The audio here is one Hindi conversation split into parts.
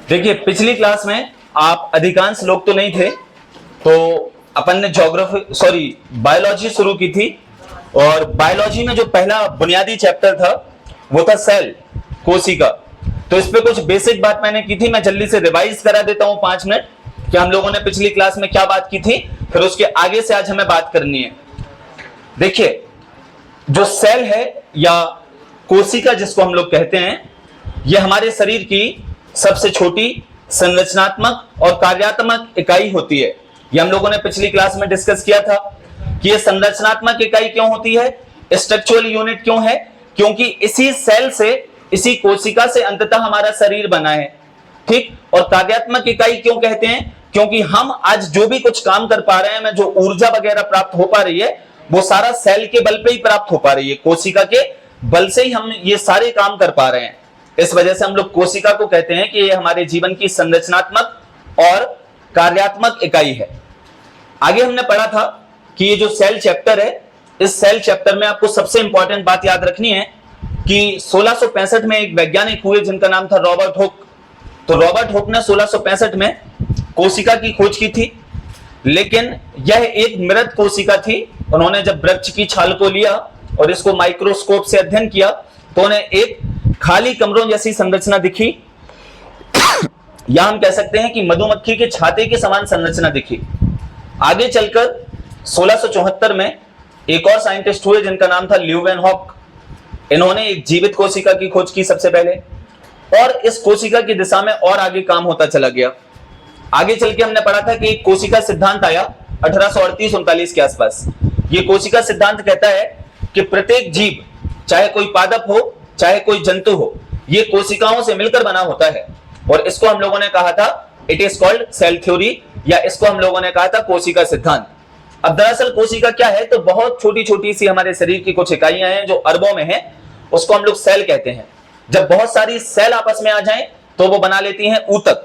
देखिए पिछली क्लास में आप अधिकांश लोग तो नहीं थे, तो अपन ने बायोलॉजी शुरू की थी। और बायोलॉजी में जो पहला बुनियादी चैप्टर था वो था सेल, कोशिका। तो इस पे कुछ बेसिक बात मैंने की थी, मैं जल्दी से रिवाइज करा देता हूं 5 मिनट कि हम लोगों ने पिछली क्लास में क्या बात की थी, फिर उसके आगे से आज हमें बात करनी है। देखिए जो सेल है या कोशिका जिसको हम लोग कहते हैं, यह हमारे शरीर की सबसे छोटी संरचनात्मक और कार्यात्मक इकाई होती है। यह हम लोगों ने पिछली क्लास में डिस्कस किया था कि यह संरचनात्मक इकाई क्यों होती है, स्ट्रक्चरल यूनिट क्यों है, क्योंकि इसी सेल से, इसी कोशिका से अंततः हमारा शरीर बना है। ठीक। और कार्यात्मक इकाई क्यों कहते हैं, क्योंकि हम आज जो भी कुछ काम कर पा रहे हैं, जो ऊर्जा वगैरह प्राप्त हो पा रही है, वो सारा सेल के बल पे ही प्राप्त हो पा रही है। कोशिका के बल से ही हम ये सारे काम कर पा रहे हैं। इस वजह से हम लोग कोशिका को कहते हैं कि ये हमारे जीवन की संरचनात्मक और कार्यात्मक इकाई है। आगे हमने पढ़ा था कि ये जो सेल चैप्टर है, इस सेल चैप्टर में आपको सबसे इंपॉर्टेंट बात याद रखनी है कि 1665 में एक वैज्ञानिक हुए जिनका नाम था रॉबर्ट हुक। तो रॉबर्ट हुक ने 1665 में कोशिका की खोज की थी, लेकिन यह एक मृत कोशिका थी। उन्होंने जब वृक्ष की छाल को लिया और इसको माइक्रोस्कोप से अध्ययन किया तो उन्हें एक खाली कमरों जैसी संरचना दिखी, या हम कह सकते हैं कि मधुमक्खी के छाते के समान संरचना दिखी। आगे चलकर 1674 में एक और साइंटिस्ट हुए जिनका नाम था ल्यूवेनहॉक। इन्होंने एक जीवित कोशिका की खोज की सबसे पहले, और इस कोशिका की दिशा में और आगे काम होता चला गया। आगे चल के हमने पढ़ा था कि एक कोशिका सिद्धांत आया 1838-39 के आसपास। ये कोशिका सिद्धांत कहता है कि प्रत्येक जीव, चाहे कोई पादप हो चाहे कोई जंतु हो, ये कोशिकाओं से मिलकर बना होता है। और इसको हम लोगों ने कहा था it is called cell theory, या इसको हम लोगों ने कहा था कोशिका सिद्धांत। अब दरअसल कोशिका क्या है, तो बहुत छोटी छोटी सी हमारे शरीर की कुछ इकाइयां हैं जो अरबों में हैं, उसको हम लोग सेल कहते हैं। जब बहुत सारी सेल आपस में आ जाएं तो वो बना लेती हैं ऊतक।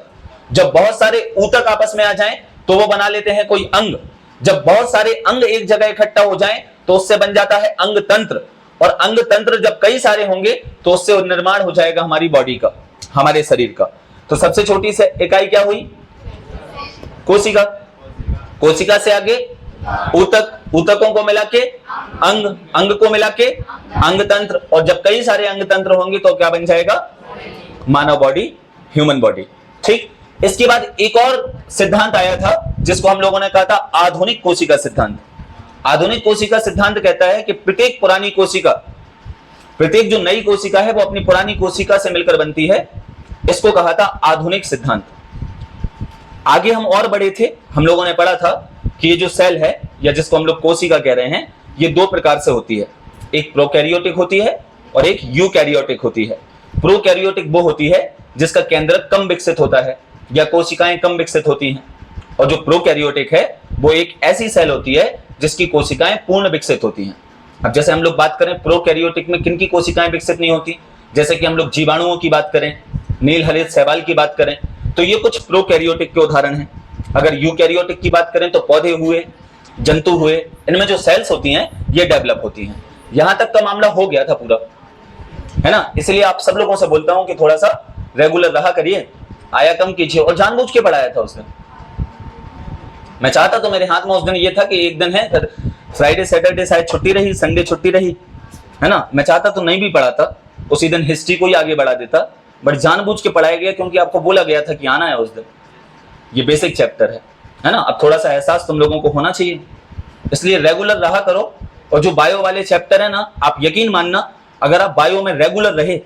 जब बहुत सारे ऊतक आपस में आ जाएं तो वो बना लेते हैं कोई अंग। जब बहुत सारे अंग एक जगह इकट्ठा हो जाएं तो उससे बन जाता है अंग तंत्र। और अंग तंत्र जब कई सारे होंगे तो उससे निर्माण हो जाएगा हमारी बॉडी का, हमारे शरीर का। तो सबसे छोटी से इकाई क्या हुई, कोशिका। कोशिका से आगे ऊतक, ऊतकों को मिला के अंग, अंग को मिला के अंग तंत्र, और जब कई सारे अंग तंत्र होंगे तो क्या बन जाएगा, मानव बॉडी, ह्यूमन बॉडी। ठीक। इसके बाद एक और सिद्धांत आया था जिसको हम लोगों ने कहा था आधुनिक कोशिका सिद्धांत। आधुनिक कोशिका सिद्धांत कहता है कि प्रत्येक पुरानी कोशिका, प्रत्येक जो नई कोशिका है वो अपनी पुरानी कोशिका से मिलकर बनती है। इसको कहा था आधुनिक सिद्धांत। आगे हम और बढ़े थे, हम लोगों ने पढ़ा था कि ये जो सेल है या जिसको हम लोग कोशिका कह रहे हैं, ये दो प्रकार से होती है। एक प्रोकैरियोटिक होती है और एक यूकैरियोटिक होती है। प्रोकैरियोटिक वो होती है जिसका केंद्रक कम विकसित होता है या कोशिकाएं कम विकसित होती हैं, और जो प्रोकैरियोटिक है वो एक ऐसी सेल होती है जिसकी कोशिकाएं पूर्ण विकसित होती हैं। अब जैसे हम लोग बात करें प्रोकैरियोटिक में किन की कोशिकाएं विकसित नहीं होती, जैसे कि हम लोग जीवाणुओं की बात करें, नील हरित शैवाल की बात करें, तो ये कुछ प्रोकैरियोटिक के उदाहरण हैं। अगर यूकैरियोटिक की बात करें तो पौधे हुए, जंतु हुए, इनमें जो सेल्स होती हैं ये डेवलप होती हैं। यहां तक का मामला हो गया था पूरा, है ना। इसलिए आप सब लोगों से बोलता हूं कि थोड़ा सा रेगुलर रहा करिए, आया कम कीजिए। और जानबूझ के पढ़ाया था उस दिन, मैं चाहता तो मेरे हाथ में उस दिन ये था कि एक दिन है फ्राइडे सैटरडे शायद छुट्टी रही, संडे छुट्टी रही, है ना। मैं चाहता तो नहीं भी पढ़ाता, उसी दिन हिस्ट्री को ही आगे बढ़ा देता, बट जानबूझ के पढ़ाया गया क्योंकि आपको बोला गया था कि आना है उस दिन। ये बेसिक चैप्टर है ना। अब थोड़ा सा एहसास तुम लोगों को होना चाहिए, इसलिए रेगुलर रहा करो। और जो बायो वाले चैप्टर है ना, आप यकीन मानना, अगर आप बायो में रेगुलर रहे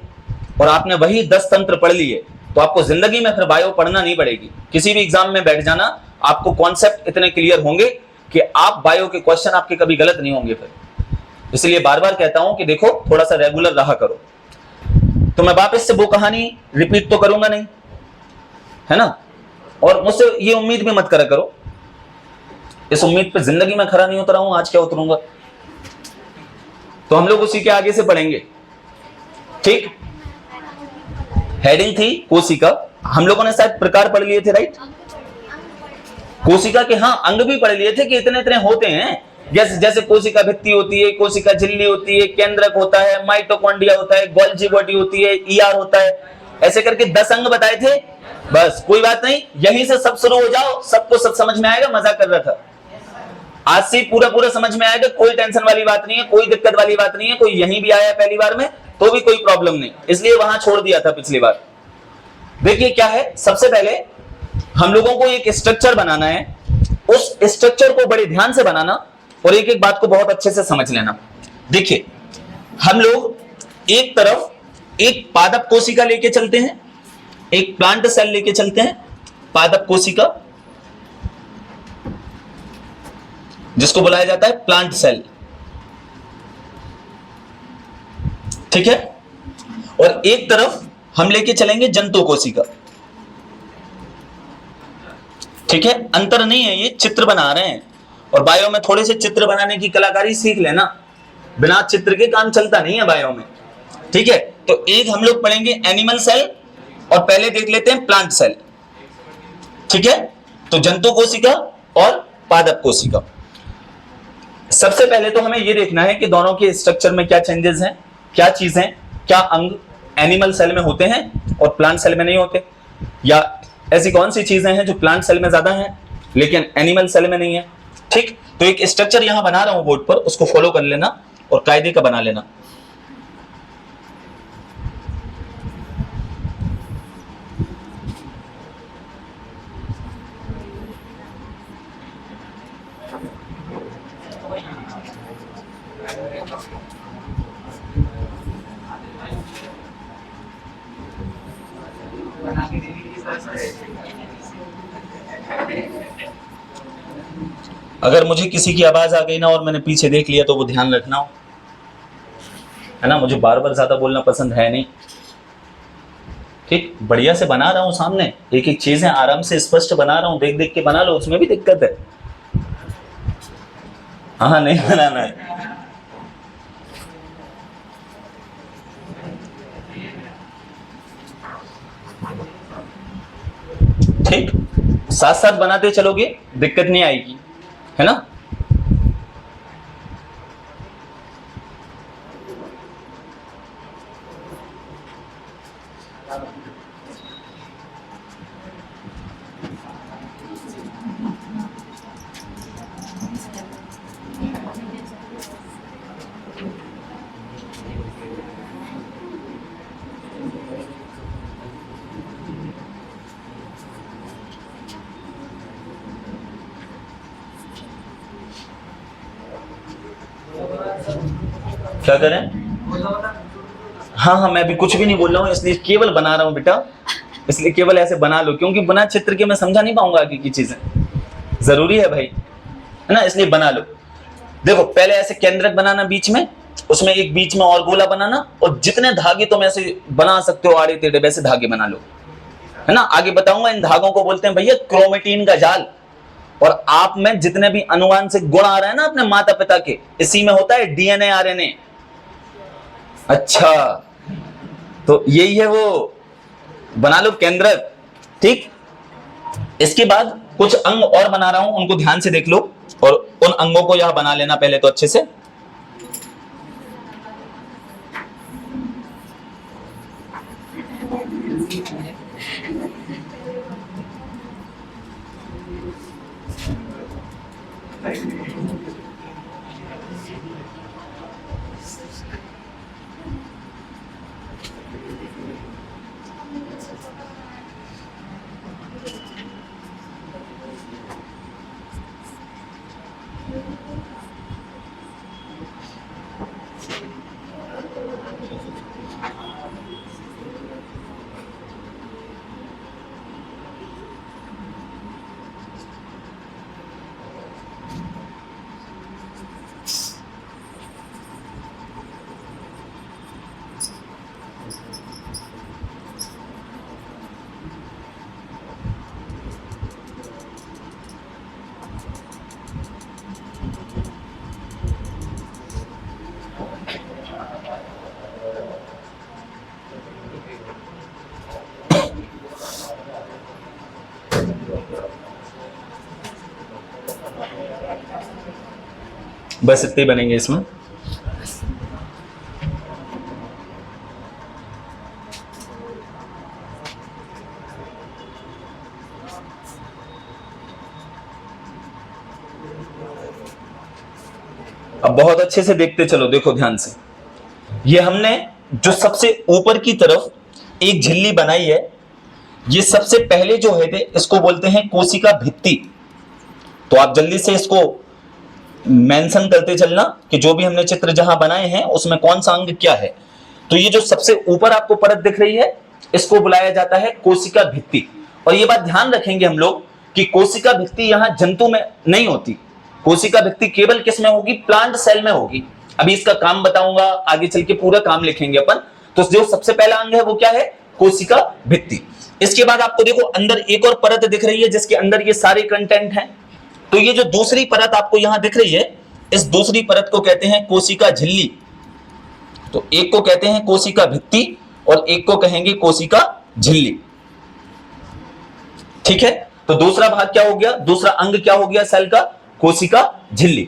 और आपने वही 10 तंत्र पढ़ लिए तो आपको जिंदगी में फिर बायो पढ़ना नहीं पड़ेगी। किसी भी एग्जाम में बैठ जाना, आपको कॉन्सेप्ट इतने क्लियर होंगे कि आप बायो के क्वेश्चन आपके कभी गलत नहीं होंगे फिर। इसलिए बार बार कहता हूं कि देखो थोड़ा सा रेगुलर रहा करो। तो मैं वापस से वो कहानी रिपीट तो करूंगा नहीं, है ना। और मुझसे ये उम्मीद भी मत करा करो, इस उम्मीद पे जिंदगी में खरा नहीं उतरा हूं, आज क्या उतरूंगा। तो हम लोग उसी के आगे से पढ़ेंगे। ठीक। हेडिंग थी कोशिका। हम लोगों ने शायद प्रकार पढ़ लिए थे, राइट। कोशिका के हाँ अंग भी पढ़ लिए थे कि इतने इतने होते हैं। जैसे जैसे कोशिका भित्ति होती है, कोशिका झिल्ली होती है, केंद्रक होता है, माइटोकॉन्ड्रिया होता है, गोल्जी बॉडी होती है, ईआर होता है, ऐसे करके 10 अंग बताए थे। बस कोई बात नहीं, यहीं से सब शुरू हो जाओ, सबको सब समझ में आएगा। मजाक कर रहा था, आज से पूरा पूरा समझ में आएगा, कोई टेंशन वाली बात नहीं है, कोई दिक्कत वाली बात नहीं है। कोई यहीं भी आया पहली बार में तो भी कोई प्रॉब्लम नहीं, इसलिए वहां छोड़ दिया था पिछली बार। देखिए क्या है, सबसे पहले हम लोगों को एक स्ट्रक्चर बनाना है, उस स्ट्रक्चर को बड़े ध्यान से बनाना और एक एक बात को बहुत अच्छे से समझ लेना। देखिए हम लोग एक तरफ एक पादप कोशिका लेके चलते हैं, एक प्लांट सेल लेके चलते हैं, पादप कोशिका जिसको बुलाया जाता है प्लांट सेल, ठीक है। और एक तरफ हम लेके चलेंगे जंतु कोशिका, ठीक है। अंतर नहीं है, ये चित्र बना रहे हैं और बायो में थोड़े से चित्र बनाने की कलाकारी सीख लेना, बिना चित्र के काम चलता नहीं है बायो में, ठीक है। तो एक हम लोग पढ़ेंगे एनिमल सेल और पहले देख लेते हैं प्लांट सेल, ठीक है। तो जंतु कोशिका और पादप कोशिका। सबसे पहले तो हमें यह देखना है कि दोनों के स्ट्रक्चर में क्या चेंजेस हैं, क्या चीज हैं, क्या अंग एनिमल सेल में होते हैं और प्लांट सेल में नहीं होते, या ऐसी कौन सी चीजें हैं जो प्लांट सेल में ज्यादा हैं लेकिन एनिमल सेल में नहीं है, ठीक। तो एक स्ट्रक्चर यहां बना रहा हूं बोर्ड पर, उसको फॉलो कर लेना और कायदे का बना लेना। अगर मुझे किसी की आवाज आ गई ना और मैंने पीछे देख लिया तो वो ध्यान रखना हो, है ना। मुझे बार बार ज्यादा बोलना पसंद है नहीं, ठीक। बढ़िया से बना रहा हूं, सामने एक एक चीजें आराम से स्पष्ट बना रहा हूं, देख देख के बना लो, उसमें भी दिक्कत है। हाँ नहीं बनाना है, ठीक। साथ साथ बनाते चलोगे दिक्कत नहीं आएगी, है ना। क्या करें? हाँ हाँ, मैं अभी कुछ भी नहीं बोल रहा हूँ, इसलिए केवल बना रहा हूँ बेटा, इसलिए केवल ऐसे बना लो, क्योंकि बिना चित्र के मैं समझा नहीं पाऊंगा आगे की चीजें, जरूरी है भाई, है ना, इसलिए बना लो। देखो पहले ऐसे केंद्रक बनाना बीच में, उसमें एक बीच में और गोला बनाना, और जितने धागे तुम ऐसे बना सकते हो आड़े टेढ़े वैसे धागे बना लो, है ना। आगे बताऊंगा, इन धागों को बोलते हैं भैया क्रोमेटिन का जाल। और आप में जितने भी अनुवांशिक गुण आ रहे हैं ना अपने माता पिता के, इसी में होता है डीएनए आरएनए। अच्छा, तो यही है वो, बना लो केंद्रक, ठीक। इसके बाद कुछ अंग और बना रहा हूं, उनको ध्यान से देख लो और उन अंगों को यहां बना लेना पहले तो अच्छे से। बस इतने बनेंगे इसमें। अब बहुत अच्छे से देखते चलो, देखो ध्यान से। ये हमने जो सबसे ऊपर की तरफ एक झिल्ली बनाई है, ये सबसे पहले जो है इसको बोलते हैं कोशिका भित्ति। तो आप जल्दी से इसको मेंशन करते चलना कि जो भी हमने चित्र जहां बनाए हैं उसमें कौन सा अंग क्या है। तो ये जो सबसे ऊपर आपको परत दिख रही है, इसको बुलाया जाता है कोशिका भित्ति। और ये बात ध्यान रखेंगे हम लोग कि कोशिका भित्ति यहां जंतु में नहीं होती, कोशिका भित्ति केवल किस में होगी, प्लांट सेल में होगी। अभी इसका काम बताऊंगा, आगे चल के पूरा काम लिखेंगे अपन। तो जो सबसे पहला अंग है वो क्या है, कोशिका भित्ति। इसके बाद आपको देखो अंदर एक और परत दिख रही है जिसके अंदर ये सारे कंटेंट हैं। तो ये जो दूसरी परत आपको यहां दिख रही है, इस दूसरी परत को कहते हैं कोशिका झिल्ली। तो एक को कहते हैं कोशिका भित्ति और एक को कहेंगे कोशिका झिल्ली। ठीक है, तो दूसरा भाग क्या हो गया, दूसरा अंग क्या हो गया सेल का, कोशिका झिल्ली।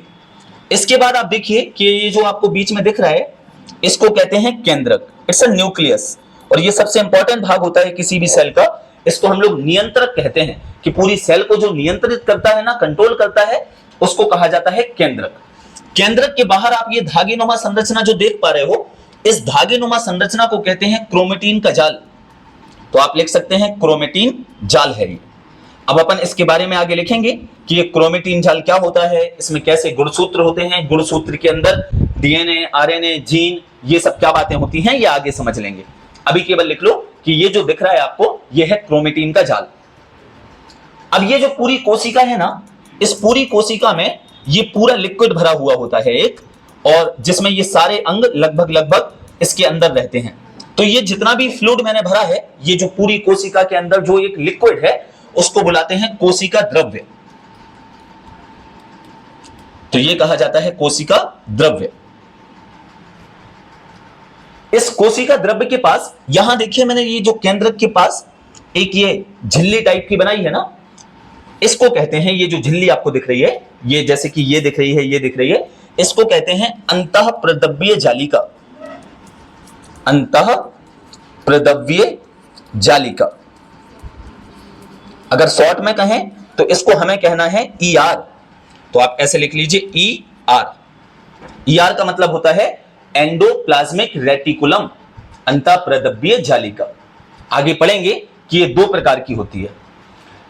इसके बाद आप देखिए कि ये जो आपको बीच में दिख रहा है, इसको कहते हैं केंद्रक, इट्स अ न्यूक्लियस। और ये सबसे इंपॉर्टेंट भाग होता है किसी भी सेल का। इसको हम लोग नियंत्रक कहते हैं, कि पूरी सेल को जो नियंत्रित करता है ना, कंट्रोल करता है, उसको कहा जाता है केंद्रक। केंद्रक के बाहर आप ये धागेनुमा संरचना जो देख पा रहे हो, इस धागेनुमा संरचना को कहते हैं क्रोमेटिन का जाल। तो आप लिख सकते हैं क्रोमेटिन जाल है ये। अब अपन इसके बारे में आगे लिखेंगे कि ये क्रोमेटिन जाल क्या होता है, इसमें कैसे गुणसूत्र होते हैं, गुणसूत्र के अंदर डीएनए, आरएनए, जीन, ये सब क्या बातें होती हैं, ये आगे समझ लेंगे। अभी केवल लिख लो कि ये जो दिख रहा है आपको, ये है क्रोमेटिन का जाल। अब ये जो पूरी कोशिका है ना, इस पूरी कोशिका में ये पूरा लिक्विड भरा हुआ होता है एक, और जिसमें ये सारे अंग लगभग इसके अंदर रहते हैं। तो ये जितना भी फ्लूइड मैंने भरा है, ये जो पूरी कोशिका के अंदर जो एक लिक्विड है, उसको बुलाते हैं कोशिका द्रव्य। तो ये कहा जाता है कोशिका द्रव्य। इस कोशिका द्रव्य के पास, यहां देखिए मैंने ये जो केंद्रक के पास एक ये झिल्ली टाइप की बनाई है ना, इसको कहते हैं, ये जो झिल्ली आपको दिख रही है, ये जैसे कि ये दिख रही है, ये दिख रही है, इसको कहते हैं अंतःप्रद्रव्य जालिका। अंतःप्रद्रव्य जालिका। अगर शॉर्ट में कहें तो इसको हमें कहना है ER। तो आप ऐसे लिख लीजिए ER। ER का मतलब होता है एंडोप्लाज्मिक रेटिकुलम, अंतःप्रद्रव्य जालिका। आगे पढ़ेंगे कि ये दो प्रकार की होती है।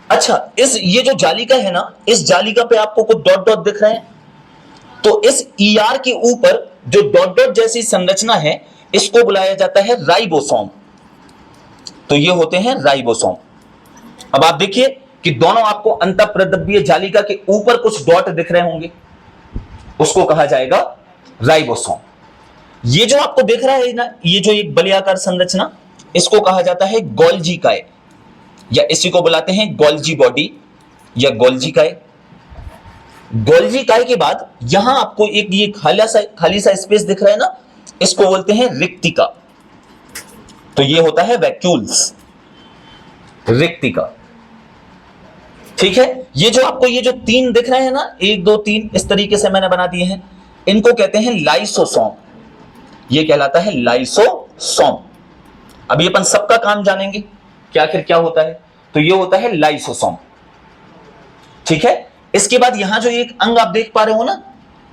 अच्छा, ये जो जालिका है ना, इस जालिका पे आपको कुछ डॉट डॉट दिख रहे हैं। तो इस ER के ऊपर जो डॉट डॉट जैसी संरचना है, इसको बुलाया जाता है राइबोसोम। तो ये होते हैं राइबोसोम। अब आप देखिए कि दोनों आपको अंतःप्रद्रव्य जालिका के ऊपर कुछ डॉट दिख रहे होंगे, उसको कहा जाएगा राइबोसोम। ये जो आपको दिख रहा है ना, ये जो एक बलियाकार संरचना, इसको कहा जाता है गोल्जी काय, या इसी को बुलाते हैं गोल्जी बॉडी या गोल्जी काय। गोल्जी काय के बाद यहां आपको एक ये खाली सा स्पेस दिख रहा है ना, इसको बोलते हैं रिक्तिका। तो ये होता है वैक्यूल्स, रिक्तिका। ठीक है, ये जो आपको ये जो तीन दिख रहे हैं ना, 1 2 3 इस तरीके से मैंने बना दिए हैं, इनको कहते हैं लाइसोसोम। ये कहलाता है लाइसोसोम। अभी अपन सबका काम जानेंगे कि आखिर क्या होता है। तो ये होता है लाइसोसोम। ठीक है, इसके बाद यहां जो एक अंग आप देख पा रहे हो ना,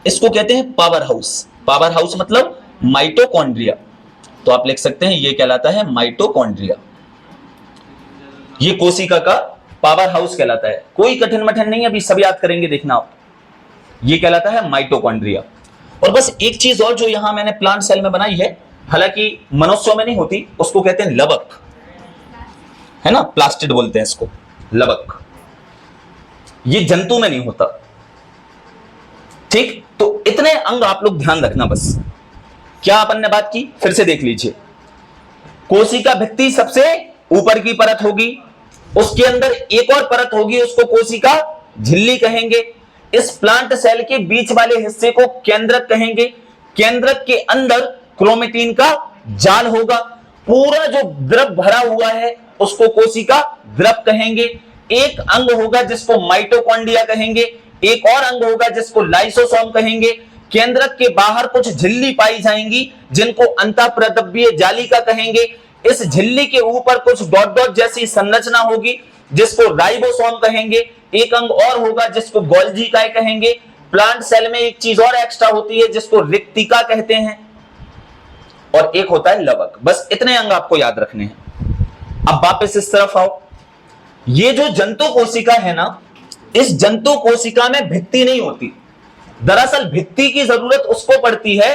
इसको कहते हैं पावर हाउस। पावर हाउस मतलब माइटोकॉन्ड्रिया। तो आप लिख सकते हैं ये कहलाता है माइटोकॉन्ड्रिया। ये कोशिका का पावर हाउस कहलाता है। कोई कठिन मठिन नहीं है, अभी सब याद करेंगे, देखना आप। ये कहलाता है माइटोकॉन्ड्रिया। और बस एक चीज और जो यहां मैंने प्लांट सेल में बनाई है, हालांकि मनुष्यों में नहीं होती, उसको कहते हैं लवक, है ना, प्लास्टिड बोलते हैं इसको, लवक। ये जंतु में नहीं होता। ठीक, तो इतने अंग आप लोग ध्यान रखना बस। क्या अपन ने बात की, फिर से देख लीजिए। कोशिका भित्ति सबसे ऊपर की परत होगी, उसके अंदर एक और परत होगी, उसको कोशिका झिल्ली कहेंगे। इस प्लांट सेल के बीच वाले हिस्से को केंद्रक कहेंगे। केंद्रक के अंदर क्रोमेटिन का जाल होगा। पूरा जो द्रव भरा हुआ है उसको कोशिका द्रव कहेंगे। एक अंग होगा जिसको माइटोकॉन्ड्रिया कहेंगे, एक और अंग होगा जिसको लाइसोसोम कहेंगे। केंद्रक के बाहर कुछ झिल्ली पाई जाएंगी जिनको अंतःप्रद्रव्य जालिका कहेंगे। इस झिल्ली के ऊपर कुछ डॉट डॉट जैसी संरचना होगी जिसको राइबोसोम कहेंगे। एक अंग और होगा जिसको गोल्जी काय कहेंगे। प्लांट सेल में एक चीज और एक्स्ट्रा होती है जिसको रिक्तिका कहते हैं, और एक होता है लवक। बस इतने अंग आपको याद रखने हैं। अब वापस इस तरफ आओ। ये जो जंतु कोशिका है ना, इस जंतु कोशिका में भित्ति नहीं होती। दरअसल भित्ति की जरूरत उसको पड़ती है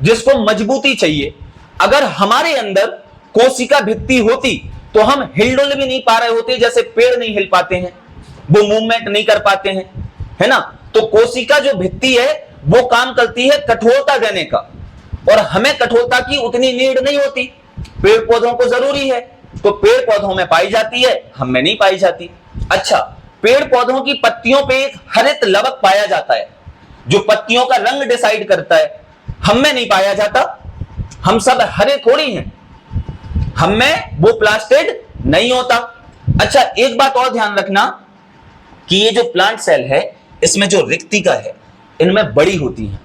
जिसको मजबूती चाहिए। अगर हमारे अंदर कोशिका भित्ति होती तो हम हिलडुल भी नहीं पा रहे होते, जैसे पेड़ नहीं हिल पाते हैं, वो मूवमेंट नहीं कर पाते हैं, है ना। तो कोशिका जो भित्ति है वो काम करती है कठोरता देने का, और हमें कठोरता की उतनी नीड नहीं होती। पेड़ पौधों को जरूरी है, तो पेड़ पौधों में पाई जाती है, हम में नहीं पाई जाती। अच्छा, पेड़ पौधों की पत्तियों पे एक हरित लवक पाया जाता है जो पत्तियों का रंग डिसाइड करता है, हम में नहीं पाया जाता। हम सब हरे थोड़ी हैं, हम में वो प्लास्टिड नहीं होता। अच्छा, एक बात और ध्यान रखना कि ये जो प्लांट सेल है इसमें जो रिक्तिका है इनमें बड़ी होती है।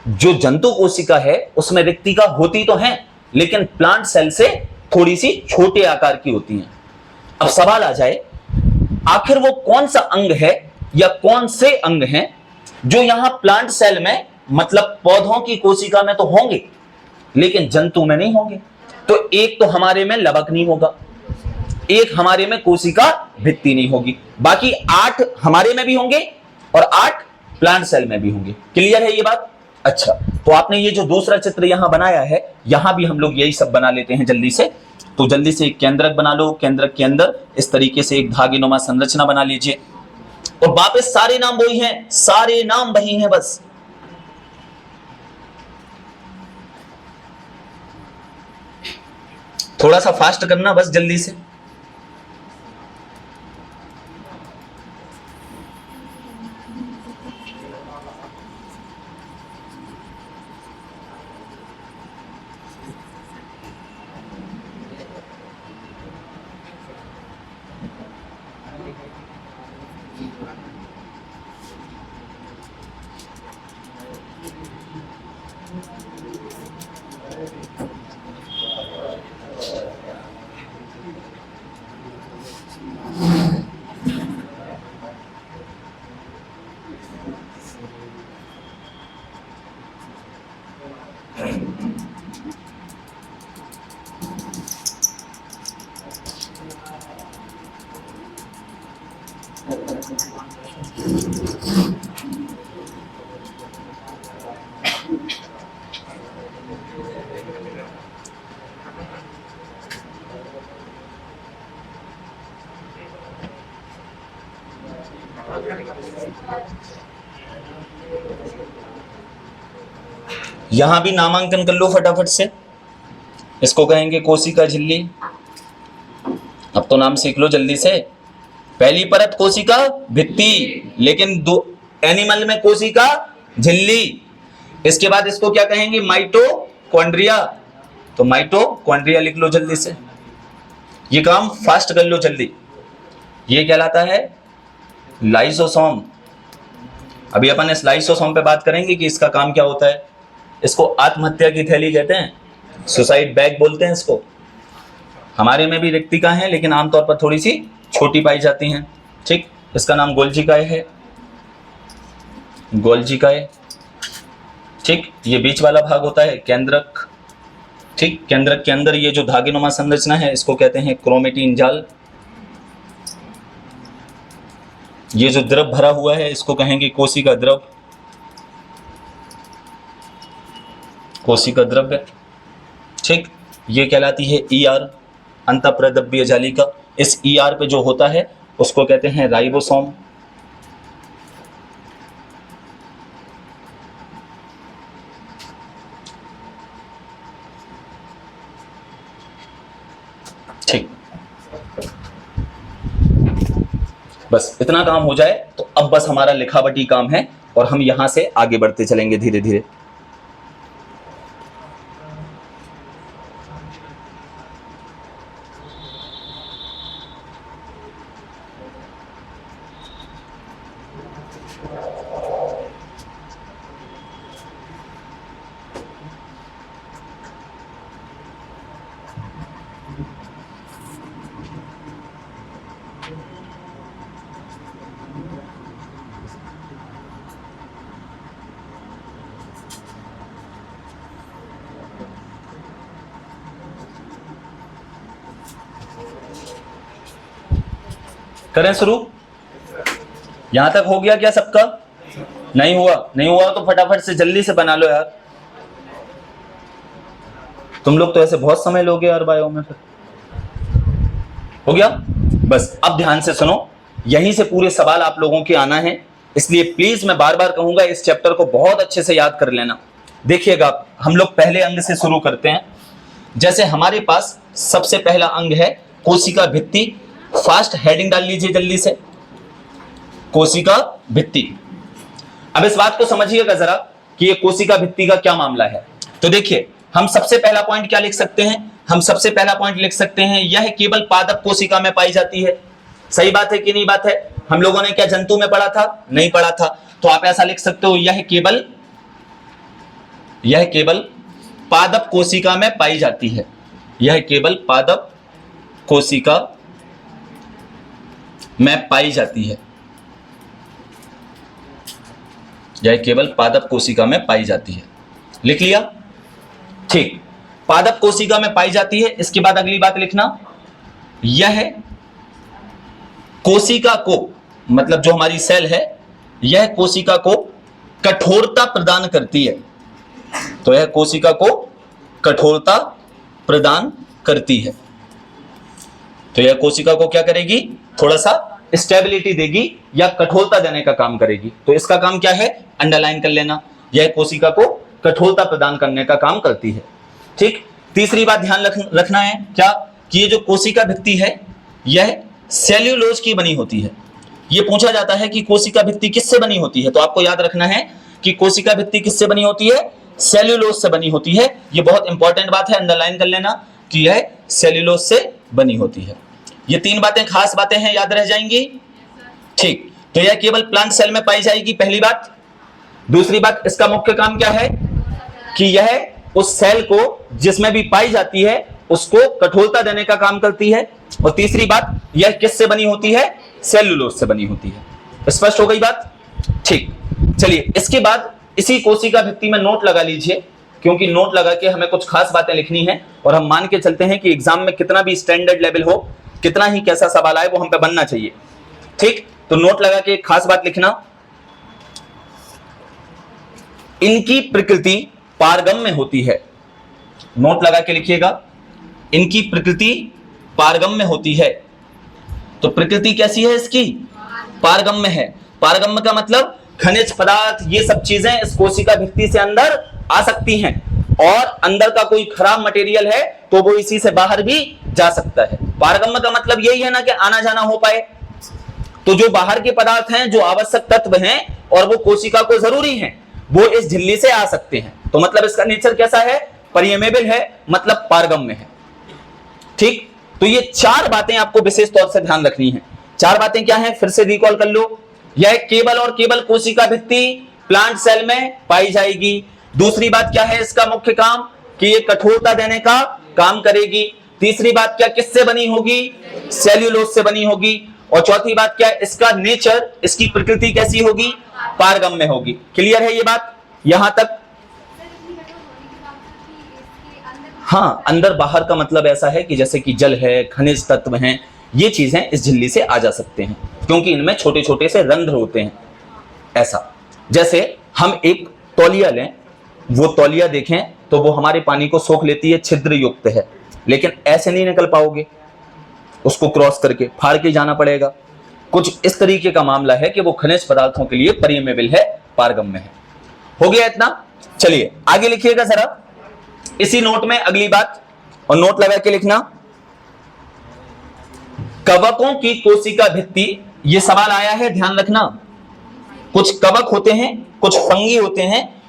जो जंतु कोशिका है उसमें रिक्तिका होती तो है, लेकिन प्लांट सेल से थोड़ी सी छोटे आकार की होती हैं। अब सवाल आ जाए, आखिर वो कौन सा अंग है या कौन से अंग हैं जो यहां प्लांट सेल में, मतलब पौधों की कोशिका में तो होंगे लेकिन जंतु में नहीं होंगे। तो एक तो हमारे में लवक नहीं होगा, एक हमारे में कोशिका भित्ति नहीं होगी, बाकी 8 हमारे में भी होंगे और 8 प्लांट सेल में भी होंगे। क्लियर है ये बात? अच्छा, तो आपने ये जो दूसरा चित्र यहां बनाया है, यहां भी हम लोग यही सब बना लेते हैं जल्दी से। तो जल्दी से एक केंद्रक बना लो, केंद्रक के अंदर इस तरीके से एक धागेनुमा संरचना बना लीजिए, और वापस सारे नाम वही हैं, सारे नाम वही हैं, बस थोड़ा सा फास्ट करना, बस जल्दी से। यहां भी नामांकन कर लो फटाफट से। इसको कहेंगे कोशिका झिल्ली। अब तो नाम सीख लो जल्दी से। पहली परत कोशिका भित्ति, लेकिन दो एनिमल में कोशिका झिल्ली। इसके बाद इसको क्या कहेंगे? माइटोकॉन्ड्रिया। तो माइटोकॉन्ड्रिया लिख लो जल्दी से, ये काम फास्ट कर लो जल्दी। ये कहलाता है लाइसोसोम। अभी अपन इस लाइसोसोम पे बात करेंगे कि इसका काम क्या होता है। इसको आत्महत्या की थैली कहते हैं, सुसाइड बैग बोलते हैं इसको। हमारे में भी रिक्तिका हैं, लेकिन आमतौर पर थोड़ी सी छोटी पाई जाती हैं। ठीक, इसका नाम गोल्जिकाय है, गोल्जिकाय। ठीक, ये बीच वाला भाग होता है केंद्रक। ठीक, केंद्रक के अंदर ये जो धागेनुमा संरचना है इसको कहते हैं क्रोमेटिन जाल। ये जो द्रव भरा हुआ है इसको कहेंगे कोशिका द्रव, कोशिका द्रव्य। ठीक, ये कहलाती है ईआर, अंतःप्रद्रव्य जालिका। इस ईआर पे जो होता है उसको कहते हैं राइबोसोम। ठीक, बस इतना काम हो जाए तो अब बस हमारा लिखावटी काम है और हम यहां से आगे बढ़ते चलेंगे धीरे धीरे। करें शुरू? यहां तक हो गया क्या सबका? नहीं हुआ? नहीं हुआ तो फटाफट से जल्दी से बना लो यार। तुम लोग तो ऐसे बहुत समय लोगे यार बायो में। फिर हो गया? बस अब ध्यान से सुनो, यहीं से पूरे सवाल आप लोगों के आना है, इसलिए प्लीज मैं बार बार कहूंगा इस चैप्टर को बहुत अच्छे से याद कर लेना। देखिएगा, हम लोग पहले अंग से शुरू करते हैं। जैसे हमारे पास सबसे पहला अंग है कोशिका भित्ति। फास्ट हेडिंग डाल लीजिए जल्दी से, कोशिका भित्ति। अब इस बात को समझिएगा जरा कि ये कोशिका भित्ति का क्या मामला है। तो देखिए, हम सबसे पहला पॉइंट क्या लिख सकते हैं? हम सबसे पहला पॉइंट लिख सकते हैं यह केवल पादप कोशिका में पाई जाती है। सही बात है कि नहीं बात है? हम लोगों ने क्या जंतु में पढ़ा था? नहीं पढ़ा था। तो आप ऐसा लिख सकते हो यह केवल पादप कोशिका में पाई जाती है। यह केवल पादप कोशिका में पाई जाती है। यह केवल पादप कोशिका में पाई जाती है। लिख लिया? ठीक, पादप कोशिका में पाई जाती है। इसके बाद अगली बात लिखना, यह कोशिका को, मतलब जो हमारी सेल है, यह कोशिका को कठोरता प्रदान करती है। तो यह कोशिका को कठोरता प्रदान करती है। तो यह कोशिका को क्या करेगी? थोड़ा सा स्टेबिलिटी देगी या कठोरता देने का काम करेगी। तो इसका काम क्या है? अंडरलाइन कर लेना, यह कोशिका को कठोरता प्रदान करने का काम करती है। ठीक, तीसरी बात ध्यान रखना है क्या, कि ये जो कोशिका भित्ति है यह सेल्यूलोज की बनी होती है। ये पूछा जाता है कि कोशिका भित्ति किससे बनी होती है, तो आपको याद रखना है कि कोशिका भित्ति किससे बनी होती है? सेल्यूलोज से बनी होती है। ये बहुत इंपॉर्टेंट बात है, अंडरलाइन कर लेना कि यह सेल्यूलोज से बनी होती है। ये तीन बातें खास बातें हैं, याद रह जाएंगी। ठीक, तो यह केवल प्लांट सेल में पाई जाएगी, पहली बात। दूसरी बात, इसका मुख्य काम क्या है कि यह उस सेल को जिसमें भी पाई जाती है उसको कठोरता देने का काम करती है। और तीसरी बात, यह किससे बनी होती है? सेल्यूलोज से बनी होती है। स्पष्ट हो गई बात? ठीक, चलिए इसके बाद इसी कोशिका भित्ति में नोट लगा लीजिए, क्योंकि नोट लगा के हमें कुछ खास बातें लिखनी है और हम मान के चलते हैं कि एग्जाम में कितना भी स्टैंडर्ड लेवल हो, कितना ही कैसा सवाल आए, वो हम पे बनना चाहिए। ठीक, तो नोट लगा के एक खास बात लिखना, इनकी प्रकृति पारगम्य होती है। नोट लगा के लिखिएगा, इनकी प्रकृति पारगम्य होती है। तो प्रकृति कैसी है इसकी? पारगम्य है। पारगम्य का मतलब खनिज पदार्थ, ये सब चीजें इस कोशिका भित्ति से अंदर आ सकती हैं और अंदर का कोई खराब मटेरियल है तो वो इसी से बाहर भी जा सकता है। पारगम्य का मतलब यही है ना कि आना जाना हो पाए। तो जो बाहर के पदार्थ हैं, जो आवश्यक तत्व हैं और वो कोशिका को जरूरी हैं, वो इस झिल्ली से आ सकते हैं। तो मतलब इसका नेचर कैसा है? परमेबल है, मतलब पारगम्य है। ठीक, तो ये चार बातें आपको विशेष तौर से ध्यान रखनी है। चार बातें क्या हैं? फिर से रिकॉल कर लो। यह केवल और केवल कोशिका भित्ति प्लांट सेल में पाई जाएगी। दूसरी बात क्या है इसका मुख्य काम? कि ये कठोरता देने का काम करेगी। तीसरी बात क्या, किससे बनी होगी? सेल्यूलोज से बनी होगी। और चौथी बात क्या, इसका नेचर, इसकी प्रकृति कैसी होगी? पारगम्य होगी। क्लियर है ये बात यहां तक? हाँ, अंदर बाहर का मतलब ऐसा है कि जैसे कि जल है, खनिज तत्व हैं, ये चीजें इस झिल्ली से आ जा सकते हैं, क्योंकि इनमें छोटे छोटे से रंध्र होते हैं। ऐसा जैसे हम एक तौलिया लें, वो तौलिया देखें तो वो हमारे पानी को सोख लेती है, छिद्र युक्त है, लेकिन ऐसे नहीं निकल पाओगे, उसको क्रॉस करके फाड़ के जाना पड़ेगा। कुछ इस तरीके का मामला है कि वो खनिज पदार्थों के लिए परमेबल है, पारगम्य है। हो गया इतना? चलिए आगे लिखिएगा जरा इसी नोट में अगली बात, और नोट लगा के लिखना, कवकों की कोशिका भित्ति। ये सवाल आया है, ध्यान रखना। कुछ कवक होते हैं, कुछ फंगी होते हैं,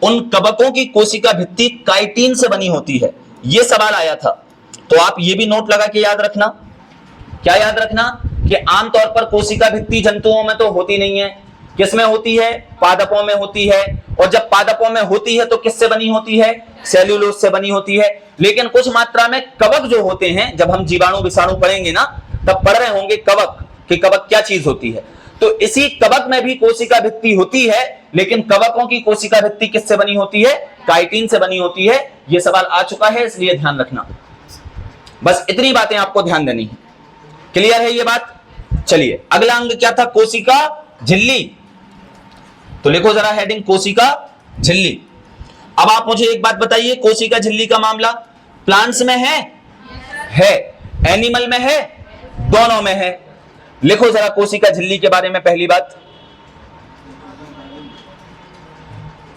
उन कवकों की कोशिका भित्ति काइटिन से बनी होती है। ये सवाल आया था, तो आप ये भी नोट लगा के याद रखना। क्या याद रखना? कि आमतौर पर कोशिका भित्ति जंतुओं में तो होती नहीं है। किसमें होती है? पादपों में होती है। और जब पादपों में होती है तो किससे बनी होती है? सेल्यूलोज से बनी होती है। लेकिन कुछ मात्रा में कवक जो होते हैं, जब हम जीवाणु विषाणु पढ़ेंगे ना, तब पढ़ रहे होंगे कवक, कि कवक क्या चीज होती है। तो इसी कवक में भी कोशिका भित्ति होती है, लेकिन कवकों की कोशिका भित्ति किससे बनी होती है? काइटिन से बनी होती है। यह सवाल आ चुका है, इसलिए ध्यान रखना। बस इतनी बातें आपको ध्यान देनी है। क्लियर है ये बात? चलिए अगला अंग क्या था? कोशिका झिल्ली। तो लिखो जरा हेडिंग कोशिका झिल्ली। अब आप मुझे एक बात बताइए, कोशिका झिल्ली का मामला प्लांट्स में है, एनिमल में है, दोनों में है। लिखो जरा कोशिका झिल्ली के बारे में। पहली बात,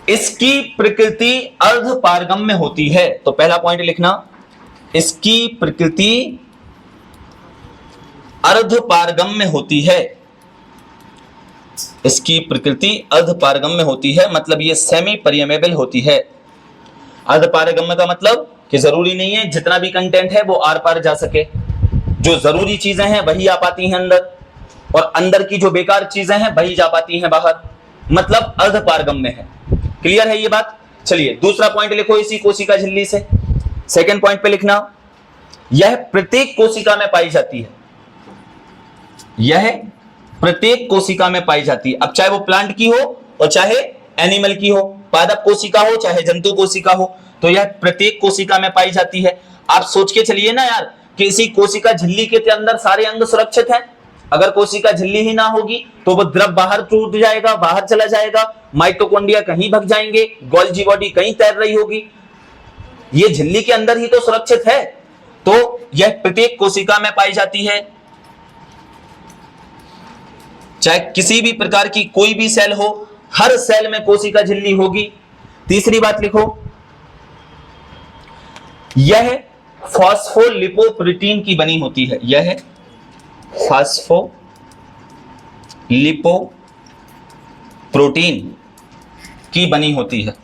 इसकी प्रकृति अर्धपारगम्य होती है। तो पहला पॉइंट लिखना, इसकी प्रकृति अर्धपारगम्य होती है। इसकी प्रकृति अर्धपारगम्य होती है, मतलब ये सेमी परमेबल होती है। अर्धपारगम्य का मतलब कि जरूरी नहीं है जितना भी कंटेंट है वो आर पार जा सके। जो जरूरी चीजें हैं वही आ पाती हैं अंदर, और अंदर की जो बेकार चीजें हैं वही जा पाती हैं बाहर, मतलब अर्धपारगम्य है। क्लियर है ये बात? चलिए दूसरा पॉइंट लिखो इसी कोशिका झिल्ली से। सेकंड पॉइंट पे लिखना, यह प्रत्येक कोशिका में पाई जाती है। यह प्रत्येक कोशिका में पाई जाती है। अब चाहे वो प्लांट की हो और चाहे एनिमल की हो, पादप कोशिका हो चाहे जंतु कोशिका हो, तो यह प्रत्येक कोशिका में पाई जाती है। आप सोच के चलिए ना यार कि इसी कोशिका झिल्ली के अंदर सारे अंग सुरक्षित हैं। अगर कोशिका झिल्ली ही ना होगी तो वो द्रव बाहर टूट जाएगा, बाहर चला जाएगा, माइटोकॉन्ड्रिया कहीं भग जाएंगे, गोल्जी बॉडी कहीं तैर रही होगी। ये झिल्ली के अंदर ही तो सुरक्षित है। तो यह प्रत्येक कोशिका में पाई जाती है, चाहे किसी भी प्रकार की कोई भी सेल हो, हर सेल में कोशिका झिल्ली होगी। तीसरी बात लिखो, यह फॉस्फोलिपोप्रोटीन की बनी होती है। यह फॉस्फोलिपोप्रोटीन की बनी होती है,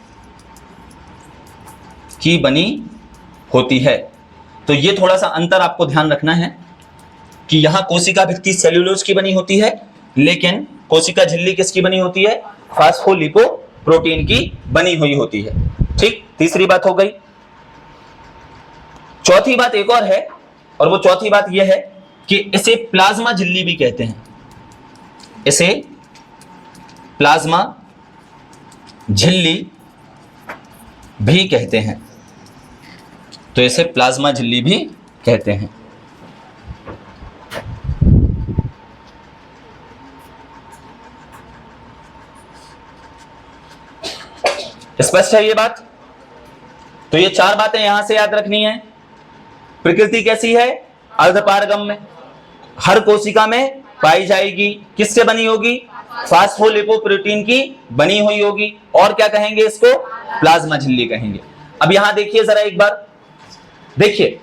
की बनी होती है। तो ये थोड़ा सा अंतर आपको ध्यान रखना है कि यहां कोशिका भित्ति सेल्यूलोज की बनी होती है, लेकिन कोशिका झिल्ली किसकी बनी होती है? फॉस्फोलिपोप्रोटीन की बनी हुई होती है। ठीक, तीसरी बात हो गई। चौथी बात एक और है, और वो चौथी बात यह है कि इसे प्लाज्मा झिल्ली भी कहते हैं। इसे प्लाज्मा झिल्ली भी कहते हैं। तो इसे प्लाज्मा झिल्ली भी कहते हैं। स्पष्ट है ये बात? तो ये चार बातें यहां से याद रखनी है। प्रकृति कैसी है? अर्धपारगम्य, हर कोशिका में पाई जाएगी। किससे बनी होगी? फॉस्फोलिपोप्रोटीन की बनी हुई होगी। और क्या कहेंगे इसको? प्लाज्मा झिल्ली कहेंगे। अब यहां देखिए जरा एक बार, देखिए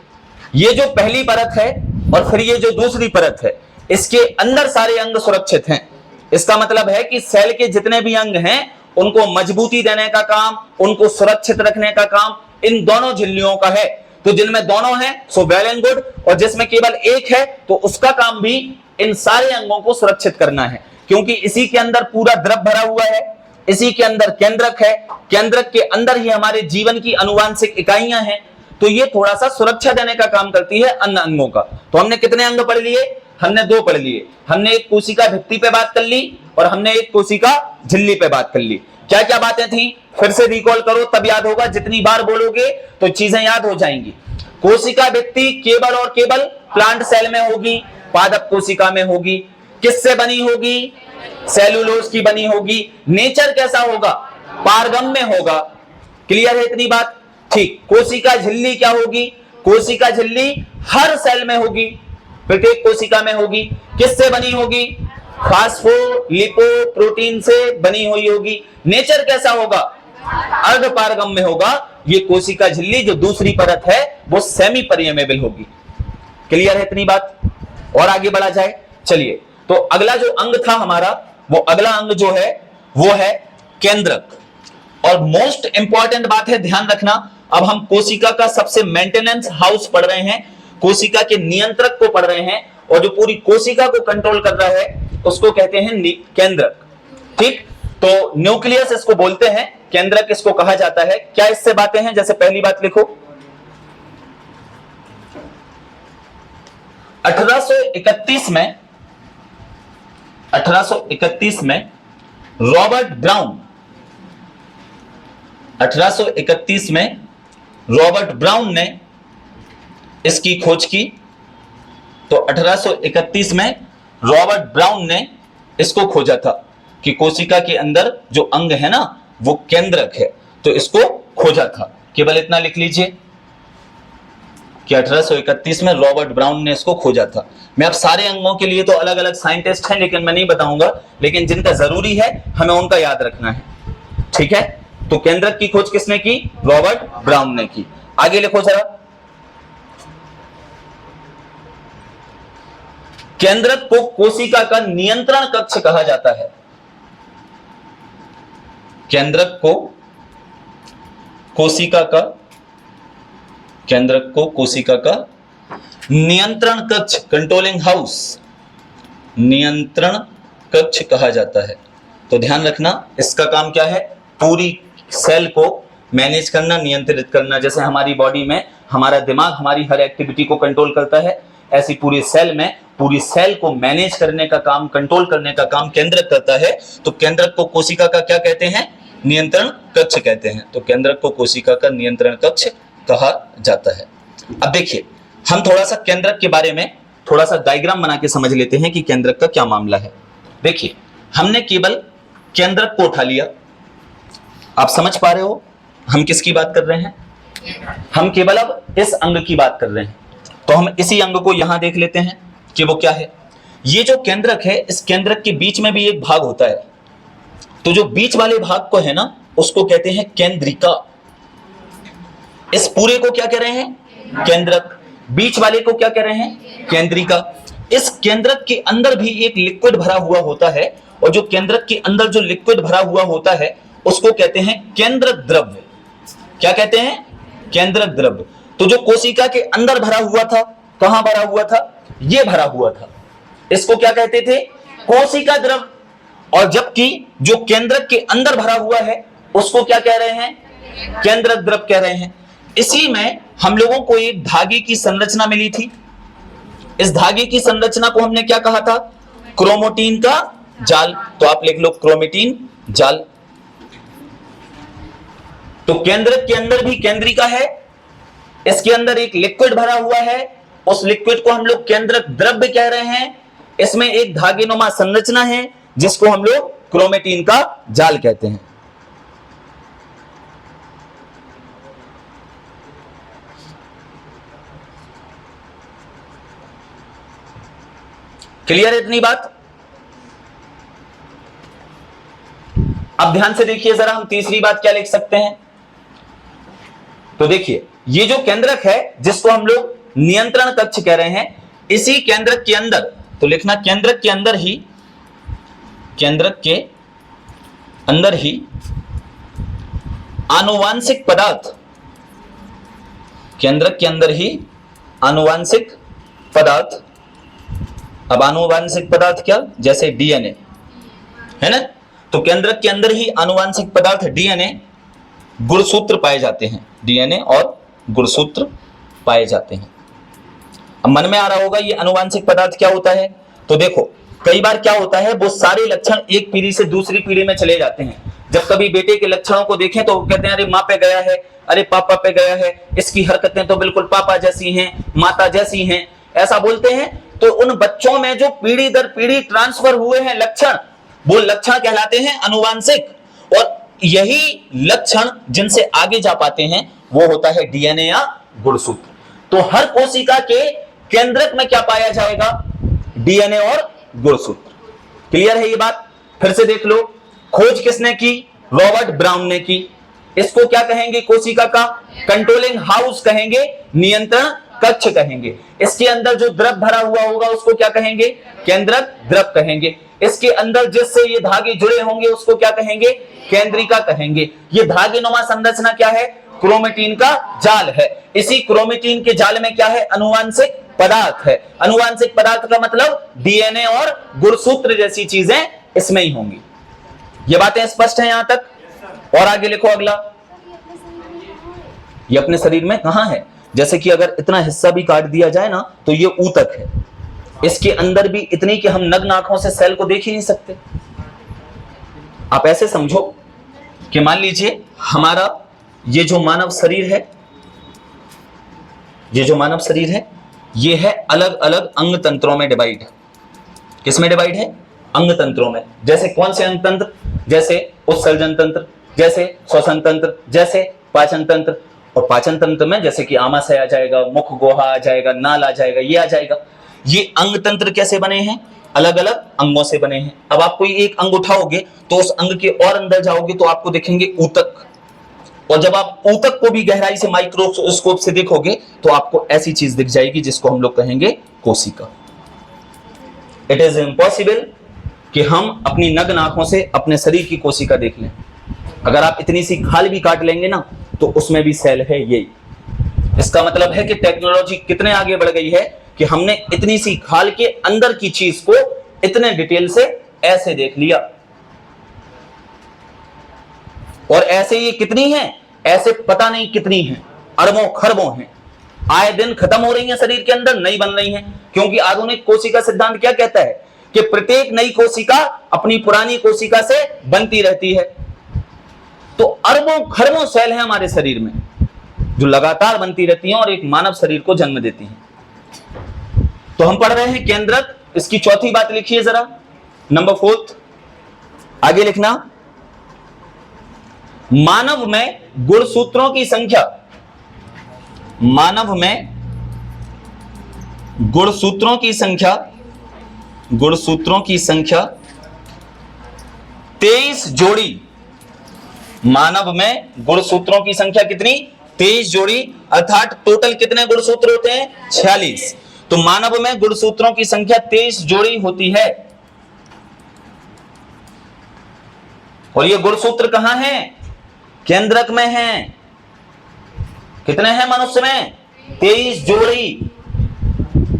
ये जो पहली परत है और फिर ये जो दूसरी परत है, इसके अंदर सारे अंग सुरक्षित हैं। इसका मतलब है कि सेल के जितने भी अंग हैं उनको मजबूती देने का काम, उनको सुरक्षित रखने का काम इन दोनों झिल्लियों का है। तो जिनमें दोनों हैं सो वेल एंड गुड, और जिसमें केवल एक है तो उसका काम भी इन सारे अंगों को सुरक्षित करना है, क्योंकि इसी के अंदर पूरा द्रव भरा हुआ है, इसी के अंदर केंद्रक है, केंद्रक के अंदर ही हमारे जीवन की आनुवांशिक इकाइयां हैं। तो ये थोड़ा सा सुरक्षा देने का काम करती है अन्य अंगों का। तो हमने कितने अंग पढ़ लिए? हमने दो पढ़ लिए। हमने एक कोशिका भित्ति पे बात कर ली और हमने एक कोशिका झिल्ली पे बात कर ली। क्या क्या बातें थी फिर से रिकॉल करो, तब याद होगा। जितनी बार बोलोगे तो चीजें याद हो जाएंगी। कोशिका भित्ति केवल और केवल प्लांट सेल में होगी, पादप कोशिका में होगी। किससे बनी होगी? सेलुलोज की बनी होगी। नेचर कैसा होगा? पारगम्य होगा। क्लियर है इतनी बात? ठीक। कोशिका झिल्ली क्या होगी? कोशिका झिल्ली हर सेल में होगी, प्रत्येक कोशिका में होगी। किससे बनी होगी? फॉस्फोलिपोप्रोटीन से बनी हुई होगी। नेचर कैसा होगा? अर्धपारगम्य होगा। ये कोशिका झिल्ली जो दूसरी परत है वो सेमी परमेबल होगी। क्लियर है इतनी बात? और आगे बढ़ा जाए। चलिए, तो अगला जो अंग था हमारा, वो अगला अंग जो है वो है केंद्रक। और मोस्ट इंपॉर्टेंट बात है, ध्यान रखना, अब हम कोशिका का सबसे मेंटेनेंस हाउस पढ़ रहे हैं, कोशिका के नियंत्रक को पढ़ रहे हैं, और जो पूरी कोशिका को कंट्रोल कर रहा है उसको कहते हैं केंद्रक। ठीक, तो न्यूक्लियस इसको बोलते हैं, केंद्रक इसको कहा जाता है। क्या इससे बातें हैं? जैसे पहली बात लिखो, 1831 में रॉबर्ट ब्राउन, 1831 में रॉबर्ट ब्राउन ने इसकी खोज की। तो 1831 में रॉबर्ट ब्राउन ने इसको खोजा था कि कोशिका के अंदर जो अंग है ना वो केंद्रक है, तो इसको खोजा था। केवल इतना लिख लीजिए कि 1831 में रॉबर्ट ब्राउन ने इसको खोजा था। मैं अब सारे अंगों के लिए तो अलग अलग साइंटिस्ट हैं, लेकिन मैं नहीं बताऊंगा, लेकिन जिनका जरूरी है हमें उनका याद रखना है, ठीक है। तो केंद्रक की खोज किसने की? रॉबर्ट ब्राउन ने की। आगे लिखो जरा। केंद्रक को कोशिका का नियंत्रण कक्ष कहा जाता है। केंद्रक को कोशिका का नियंत्रण कक्ष, कंट्रोलिंग हाउस, नियंत्रण कक्ष कहा जाता है। तो ध्यान रखना, इसका काम क्या है? पूरी सेल को मैनेज करना, नियंत्रित करना। जैसे हमारी बॉडी में हमारा दिमाग हमारी हर एक्टिविटी को कंट्रोल करता है, ऐसी पूरी सेल में पूरी सेल को मैनेज करने का काम, कंट्रोल करने का काम केंद्रक करता है। तो केंद्रक को कोशिका का क्या कहते हैं? नियंत्रण कक्ष कहते हैं। तो केंद्रक को कोशिका का नियंत्रण कक्ष कहा जाता है। अब देखिए, हम थोड़ा सा केंद्रक के बारे में थोड़ा सा डायग्राम बना के समझ लेते हैं कि केंद्रक का क्या मामला है। देखिए, हमने केवल केंद्रक को उठा लिया। आप समझ पा रहे हो हम किसकी बात कर रहे हैं? हम केवल अब इस अंग की बात कर रहे हैं। तो हम इसी अंग को यहां देख लेते हैं कि वो क्या है। ये जो केंद्रक है, इस केंद्रक के बीच में भी एक भाग होता है। तो जो बीच वाले भाग को है ना, उसको कहते हैं केंद्रिका। इस पूरे को क्या कह रहे हैं? केंद्रक। बीच वाले को क्या कह रहे हैं? केंद्रिका। इस केंद्रक के अंदर भी एक लिक्विड भरा हुआ होता है, और जो केंद्रक के अंदर जो लिक्विड भरा हुआ होता है उसको कहते हैं केंद्रक द्रव्य। क्या कहते हैं? केंद्रक द्रव्य। तो जो कोशिका के अंदर भरा हुआ था, कहां भरा हुआ था? ये भरा हुआ था। इसको क्या कहते थे? कोशिका द्रव्य। और जबकि जो केंद्रक के अंदर भरा हुआ है उसको क्या कह रहे हैं? केंद्रक द्रव्य कह रहे हैं। इसी में हम लोगों को एक धागे की संरचना मिली थी। इस धागे की संरचना को हमने क्या कहा था? क्रोमेटिन का जाल। तो आप लिख लो क्रोमेटिन जाल। तो केंद्रक के अंदर भी केंद्रिका है, इसके अंदर एक लिक्विड भरा हुआ है, उस लिक्विड को हम लोग केंद्रक द्रव्य कह रहे हैं। इसमें एक धागेनुमा संरचना है जिसको हम लोग क्रोमेटिन का जाल कहते हैं। क्लियर है इतनी बात? अब ध्यान से देखिए जरा, हम तीसरी बात क्या लिख सकते हैं। तो देखिए, ये जो केंद्रक है जिसको हम लोग नियंत्रण कक्ष कह रहे हैं, इसी केंद्रक के अंदर, तो लिखना केंद्रक के अंदर ही आनुवांशिक पदार्थ, केंद्रक के अंदर ही आनुवांशिक पदार्थ। अब आनुवांशिक पदार्थ क्या? जैसे डीएनए है ना, तो केंद्रक के अंदर ही आनुवांशिक पदार्थ डीएनए, गुणसूत्र पाए जाते हैं। डीएनए और गुणसूत्र पाए जाते हैं। अब मन में आ रहा होगा ये आनुवांशिक पदार्थ क्या होता है। तो देखो, कई बार क्या होता है, वो सारे लक्षण एक पीढ़ी से दूसरी पीढ़ी में चले जाते हैं। जब कभी बेटे के लक्षणों को देखें तो कहते हैं अरे माँ पे गया है, अरे पापा पे गया है, इसकी हरकतें तो बिल्कुल पापा जैसी हैं, माता जैसी हैं, ऐसा बोलते हैं। तो उन बच्चों में जो पीढ़ी दर पीढ़ी ट्रांसफर हुए हैं लक्षण, वो लक्षण कहलाते हैं आनुवांशिक। और यही लक्षण जिनसे आगे जा पाते हैं वो होता है डीएनए या गुणसूत्र। तो हर कोशिका के केंद्रक में क्या पाया जाएगा? डीएनए और गुणसूत्र। क्लियर है ये बात? फिर से देख लो, खोज किसने की? रॉबर्ट ब्राउन ने की। इसको क्या कहेंगे? कोशिका का कंट्रोलिंग हाउस कहेंगे, नियंत्रण कक्ष कहेंगे। इसके अंदर जो द्रव भरा हुआ होगा उसको क्या कहेंगे? केंद्रक द्रव कहेंगे। इसके अंदर जिससे ये धागे जुड़े होंगे उसको क्या कहेंगे? केंद्रिका कहेंगे। ये धागेनुमा संरचना क्या है? क्रोमेटिन का जाल है। इसी क्रोमेटिन के जाल में क्या है? आनुवांशिक पदार्थ है। आनुवांशिक पदार्थ का मतलब डीएनए और गुणसूत्र जैसी चीजें इसमें ही होंगी। ये बातें स्पष्ट हैं यहां तक? और आगे लिखो अगला। ये अपने शरीर में कहां है? जैसे कि अगर इतना हिस्सा भी काट दिया जाए ना तो ये ऊतक है। इसके अंदर भी इतनी कि हम नग्न आंखों से सेल को देख ही नहीं सकते। आप ऐसे समझो कि मान लीजिए हमारा ये जो मानव शरीर है, ये जो मानव शरीर है, ये है अलग अलग अंग तंत्रों में डिवाइड। किसमें डिवाइड है? अंग तंत्रों में। जैसे कौन से अंग तंत्र? जैसे उत्सर्जन तंत्र, जैसे श्वसन तंत्र, जैसे पाचन तंत्र। और पाचन तंत्र में जैसे कि आमाशय आ जाएगा, मुख गुहा आ जाएगा, नाल आ जाएगा, ये आ जाएगा। ये अंग तंत्र कैसे बने हैं? अलग अलग अंगों से बने हैं। अब आप कोई एक अंग उठाओगे तो उस अंग के और अंदर जाओगे तो आपको देखेंगे ऊतक, और जब आप ऊतक को भी गहराई से माइक्रोस्कोप से देखोगे तो आपको ऐसी चीज दिख जाएगी जिसको हम लोग कहेंगे कोशिका। इट इज इम्पॉसिबल कि हम अपनी नग्न आंखों से अपने शरीर की कोशिका देख लें। अगर आप इतनी सी खाल भी काट लेंगे ना तो उसमें भी सेल है। यही इसका मतलब है कि टेक्नोलॉजी कितने आगे बढ़ गई है कि हमने इतनी सी खाल के अंदर की चीज को इतने डिटेल से ऐसे देख लिया। और ऐसे ये कितनी है? ऐसे पता नहीं कितनी है, अरबों खरबों हैं। आए दिन खत्म हो रही हैं शरीर के अंदर, नई बन रही हैं। क्योंकि आधुनिक कोशिका सिद्धांत क्या कहता है कि प्रत्येक नई कोशिका अपनी पुरानी कोशिका से बनती रहती है। तो अरबों खरबों सेल हैं हमारे शरीर में जो लगातार बनती रहती हैं और एक मानव शरीर को जन्म देती हैं। तो हम पढ़ रहे हैं केंद्रक। इसकी चौथी बात लिखिए जरा, नंबर 4 आगे लिखना। मानव में गुणसूत्रों की संख्या, मानव में गुणसूत्रों की संख्या, गुणसूत्रों की संख्या 23 जोड़ी। मानव में गुणसूत्रों की संख्या कितनी? 23 जोड़ी, अर्थात टोटल कितने गुणसूत्र होते हैं? 46। तो मानव में गुणसूत्रों की संख्या 23 जोड़ी होती है। और ये गुणसूत्र कहां हैं? केंद्रक में हैं। कितने हैं मनुष्य में? 23 जोड़ी,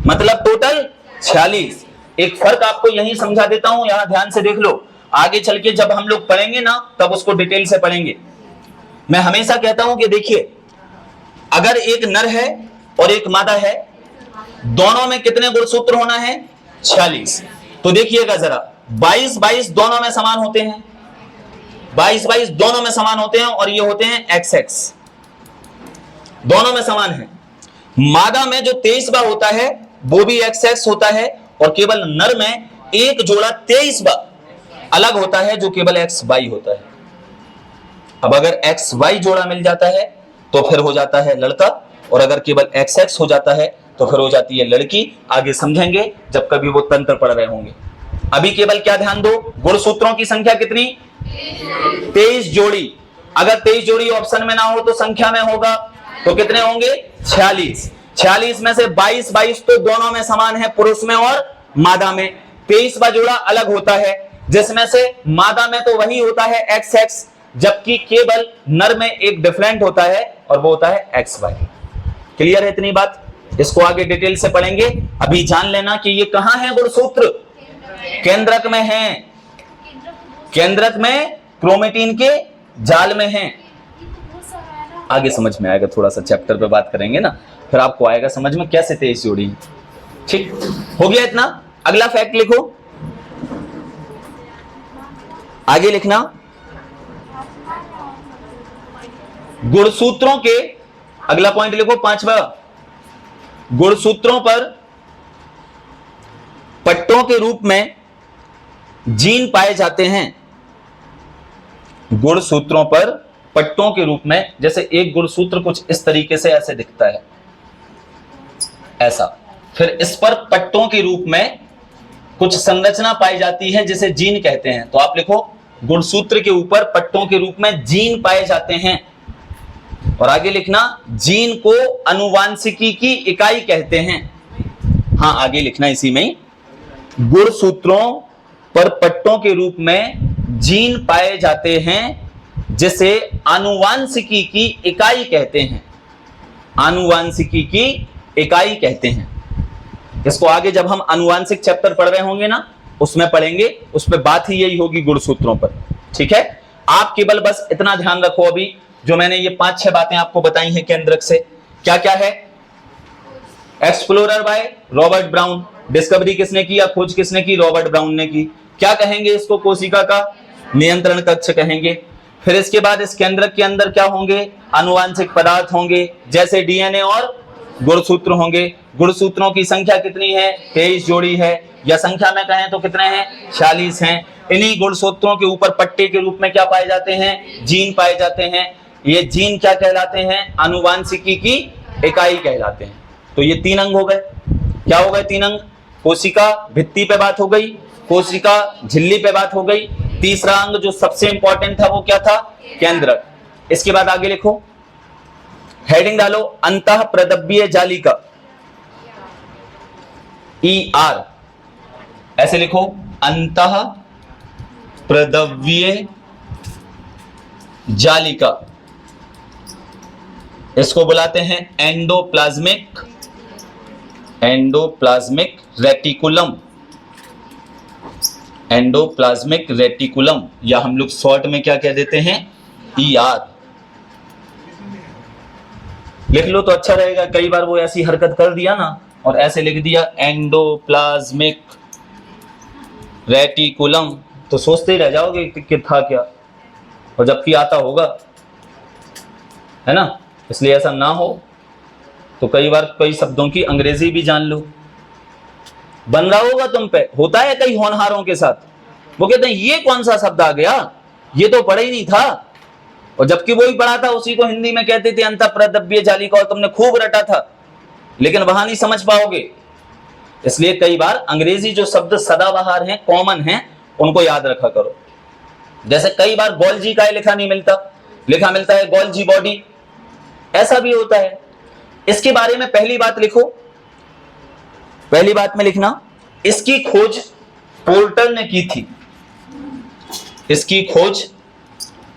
मतलब टोटल 46। एक फर्क आपको यही समझा देता हूं, यहां ध्यान से देख लो। आगे चल के जब हम लोग पढ़ेंगे ना तब उसको डिटेल से पढ़ेंगे। मैं हमेशा कहता हूं कि देखिए, अगर एक नर है और एक मादा है, दोनों में कितने गुणसूत्र होना है? 46। तो देखिएगा जरा, 22-22 दोनों में समान होते हैं, 22-22 दोनों में समान होते हैं, और ये होते हैं XX, दोनों में समान है। मादा में जो 23वां होता है वो भी XX होता है, और केवल नर में एक जोड़ा 23वां अलग होता है जो केवल XY होता है। अब अगर XY जोड़ा मिल जाता है तो फिर हो जाता है लड़का, और अगर केवल XX हो जाता है तो फिर हो जाती है लड़की। आगे समझेंगे जब कभी वो तंत्र पढ़ रहे होंगे। अभी केवल क्या ध्यान दो, गुणसूत्रों की संख्या कितनी? 23 जोड़ी। अगर 23 जोड़ी ऑप्शन में ना हो तो संख्या में होगा, तो कितने होंगे? 46। 46 में से 22-22 तो दोनों में समान है, पुरुष में और मादा में। 23वां जोड़ा अलग होता है, जिसमें से मादा में तो वही होता है XX, जबकि केवल नर में एक डिफरेंट होता है और वो होता है XY। क्लियर है इतनी बात? इसको आगे डिटेल से पढ़ेंगे। अभी जान लेना कि ये कहां है गुणसूत्र? केंद्रक में है। केंद्रक में क्रोमेटिन के जाल में है। आगे समझ में आएगा, थोड़ा सा चैप्टर पे बात करेंगे ना, फिर आपको आएगा समझ में कैसे 23 जोड़ी। ठीक हो गया इतना? अगला फैक्ट लिखो, आगे लिखना। गुणसूत्रों के, अगला पॉइंट लिखो 5वां, गुणसूत्रों पर पट्टों के रूप में जीन पाए जाते हैं। गुणसूत्रों पर पट्टों के रूप में, जैसे एक गुणसूत्र कुछ इस तरीके से ऐसे दिखता है, ऐसा, फिर इस पर पट्टों के रूप में कुछ संरचना पाई जाती है जिसे जीन कहते हैं। तो आप लिखो, गुणसूत्र के ऊपर पट्टों के रूप में जीन पाए जाते हैं। और आगे लिखना, जीन को आनुवांशिकी की इकाई कहते हैं। हाँ, आगे लिखना इसी में, गुणसूत्रों पर पट्टों के रूप में जीन पाए जाते हैं जिसे आनुवांशिकी की इकाई कहते हैं। आनुवांशिकी की इकाई कहते हैं। इसको आगे जब हम आनुवांशिक चैप्टर पढ़ रहे होंगे ना उसमें पढ़ेंगे, उसमें बात ही यही होगी गुणसूत्रों पर। ठीक है, आप केवल बस इतना ध्यान रखो, अभी जो मैंने ये 5-6 बातें आपको बताई हैं केंद्रक से, क्या क्या है? Explorer by Robert brown, discovery किसने की या खोज किसने की? रॉबर्ट ब्राउन ने की। क्या कहेंगे इसको? कोशिका का नियंत्रण कक्ष कहेंगे। फिर इसके बाद इस केंद्रक के अंदर क्या होंगे? आनुवांशिक पदार्थ होंगे, जैसे डीएनए और गुणसूत्र होंगे। गुणसूत्रों की संख्या कितनी है? 23 जोड़ी है, या संख्या में कहें तो कितने हैं? 46 हैं। इन्हीं गुणसूत्रों के ऊपर पट्टे के रूप में क्या पाए जाते हैं? जीन पाए जाते हैं। ये जीन क्या कहलाते हैं? आनुवांशिकी की इकाई कहलाते हैं। तो ये 3 अंग हो गए। क्या हो गए? 3 अंग। कोशिका भित्ति पे बात हो गई, कोशिका झिल्ली पे बात हो गई। तीसरा अंग जो सबसे इंपॉर्टेंट था वो क्या था? केंद्रक। इसके बाद आगे लिखो, हेडिंग डालो, अंतः प्रदब्बीय जालिका, ER, ऐसे लिखो, अंतः प्रदव्य जालिका। इसको बुलाते हैं एंडोप्लाज्मिक रेटिकुलम, एंडोप्लाज्मिक रेटिकुलम, या हम लोग शॉर्ट में क्या कह देते हैं? ER। लिख लो तो अच्छा रहेगा। कई बार वो ऐसी हरकत कर दिया ना और ऐसे लिख दिया एंडोप्लाज्मिक रेटिकुलम, तो सोचते ही रह जाओगे कि था क्या, और जबकि आता होगा, है ना। इसलिए ऐसा ना हो। तो कई बार कई शब्दों की अंग्रेजी भी जान लो। बन रहा होगा तुम पे, होता है कई होनहारों के साथ। वो कहते हैं ये कौन सा शब्द आ गया, ये तो पढ़ा ही नहीं था, और जबकि वो ही पढ़ा था, उसी को हिंदी में कहते थे अंतः प्रदब्बीय जालिका, और तुमने खूब रटा था, लेकिन वहां नहीं समझ पाओगे। इसलिए कई बार अंग्रेजी जो शब्द सदाबहार हैं, कॉमन हैं, उनको याद रखा करो। जैसे कई बार गोल्जी का लिखा नहीं मिलता, लिखा मिलता है गोल्जी बॉडी, ऐसा भी होता है। इसके बारे में पहली बात लिखो, पहली बात में लिखना, इसकी खोज पोर्टर ने की थी। इसकी खोज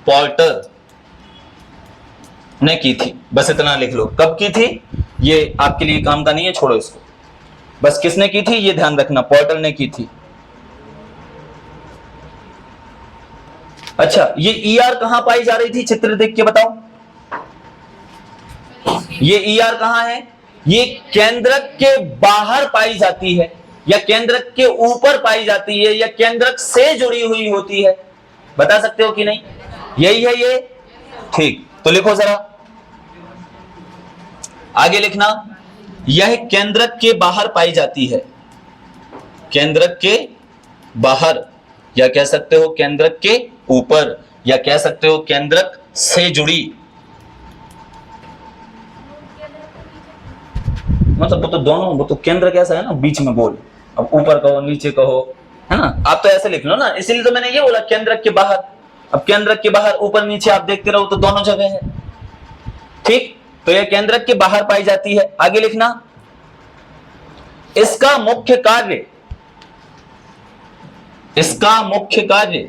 पोर्टर ने की थी, बस इतना लिख लो। कब की थी? ये आपके लिए काम का नहीं है, छोड़ो इसको। बस किसने की थी ये ध्यान रखना, पोर्टर ने की थी। अच्छा, ये ER कहां पाई जा रही थी? चित्र देख के बताओ। ये ER कहां है? ये केंद्रक के बाहर पाई जाती है, या केंद्रक के ऊपर पाई जाती है, या केंद्रक से जुड़ी हुई होती है। बता सकते हो कि नहीं? यही है ये, ठीक। तो लिखो जरा आगे लिखना, यह केंद्रक के बाहर पाई जाती है। केंद्रक के बाहर, या कह सकते हो केंद्रक के ऊपर, या कह सकते हो केंद्रक से जुड़ी। मतलब वो तो दोनों, वो तो केंद्र कैसा है ना, बीच में गोल। अब ऊपर कहो नीचे कहो, है ना, आप तो ऐसे लिख लो ना। इसीलिए तो मैंने ये बोला केंद्रक के बाहर। अब केंद्रक के बाहर ऊपर नीचे आप देखते रहो तो दोनों जगह है, ठीक। तो यह केंद्रक के बाहर पाई जाती है। आगे लिखना, इसका मुख्य कार्य, इसका मुख्य कार्य,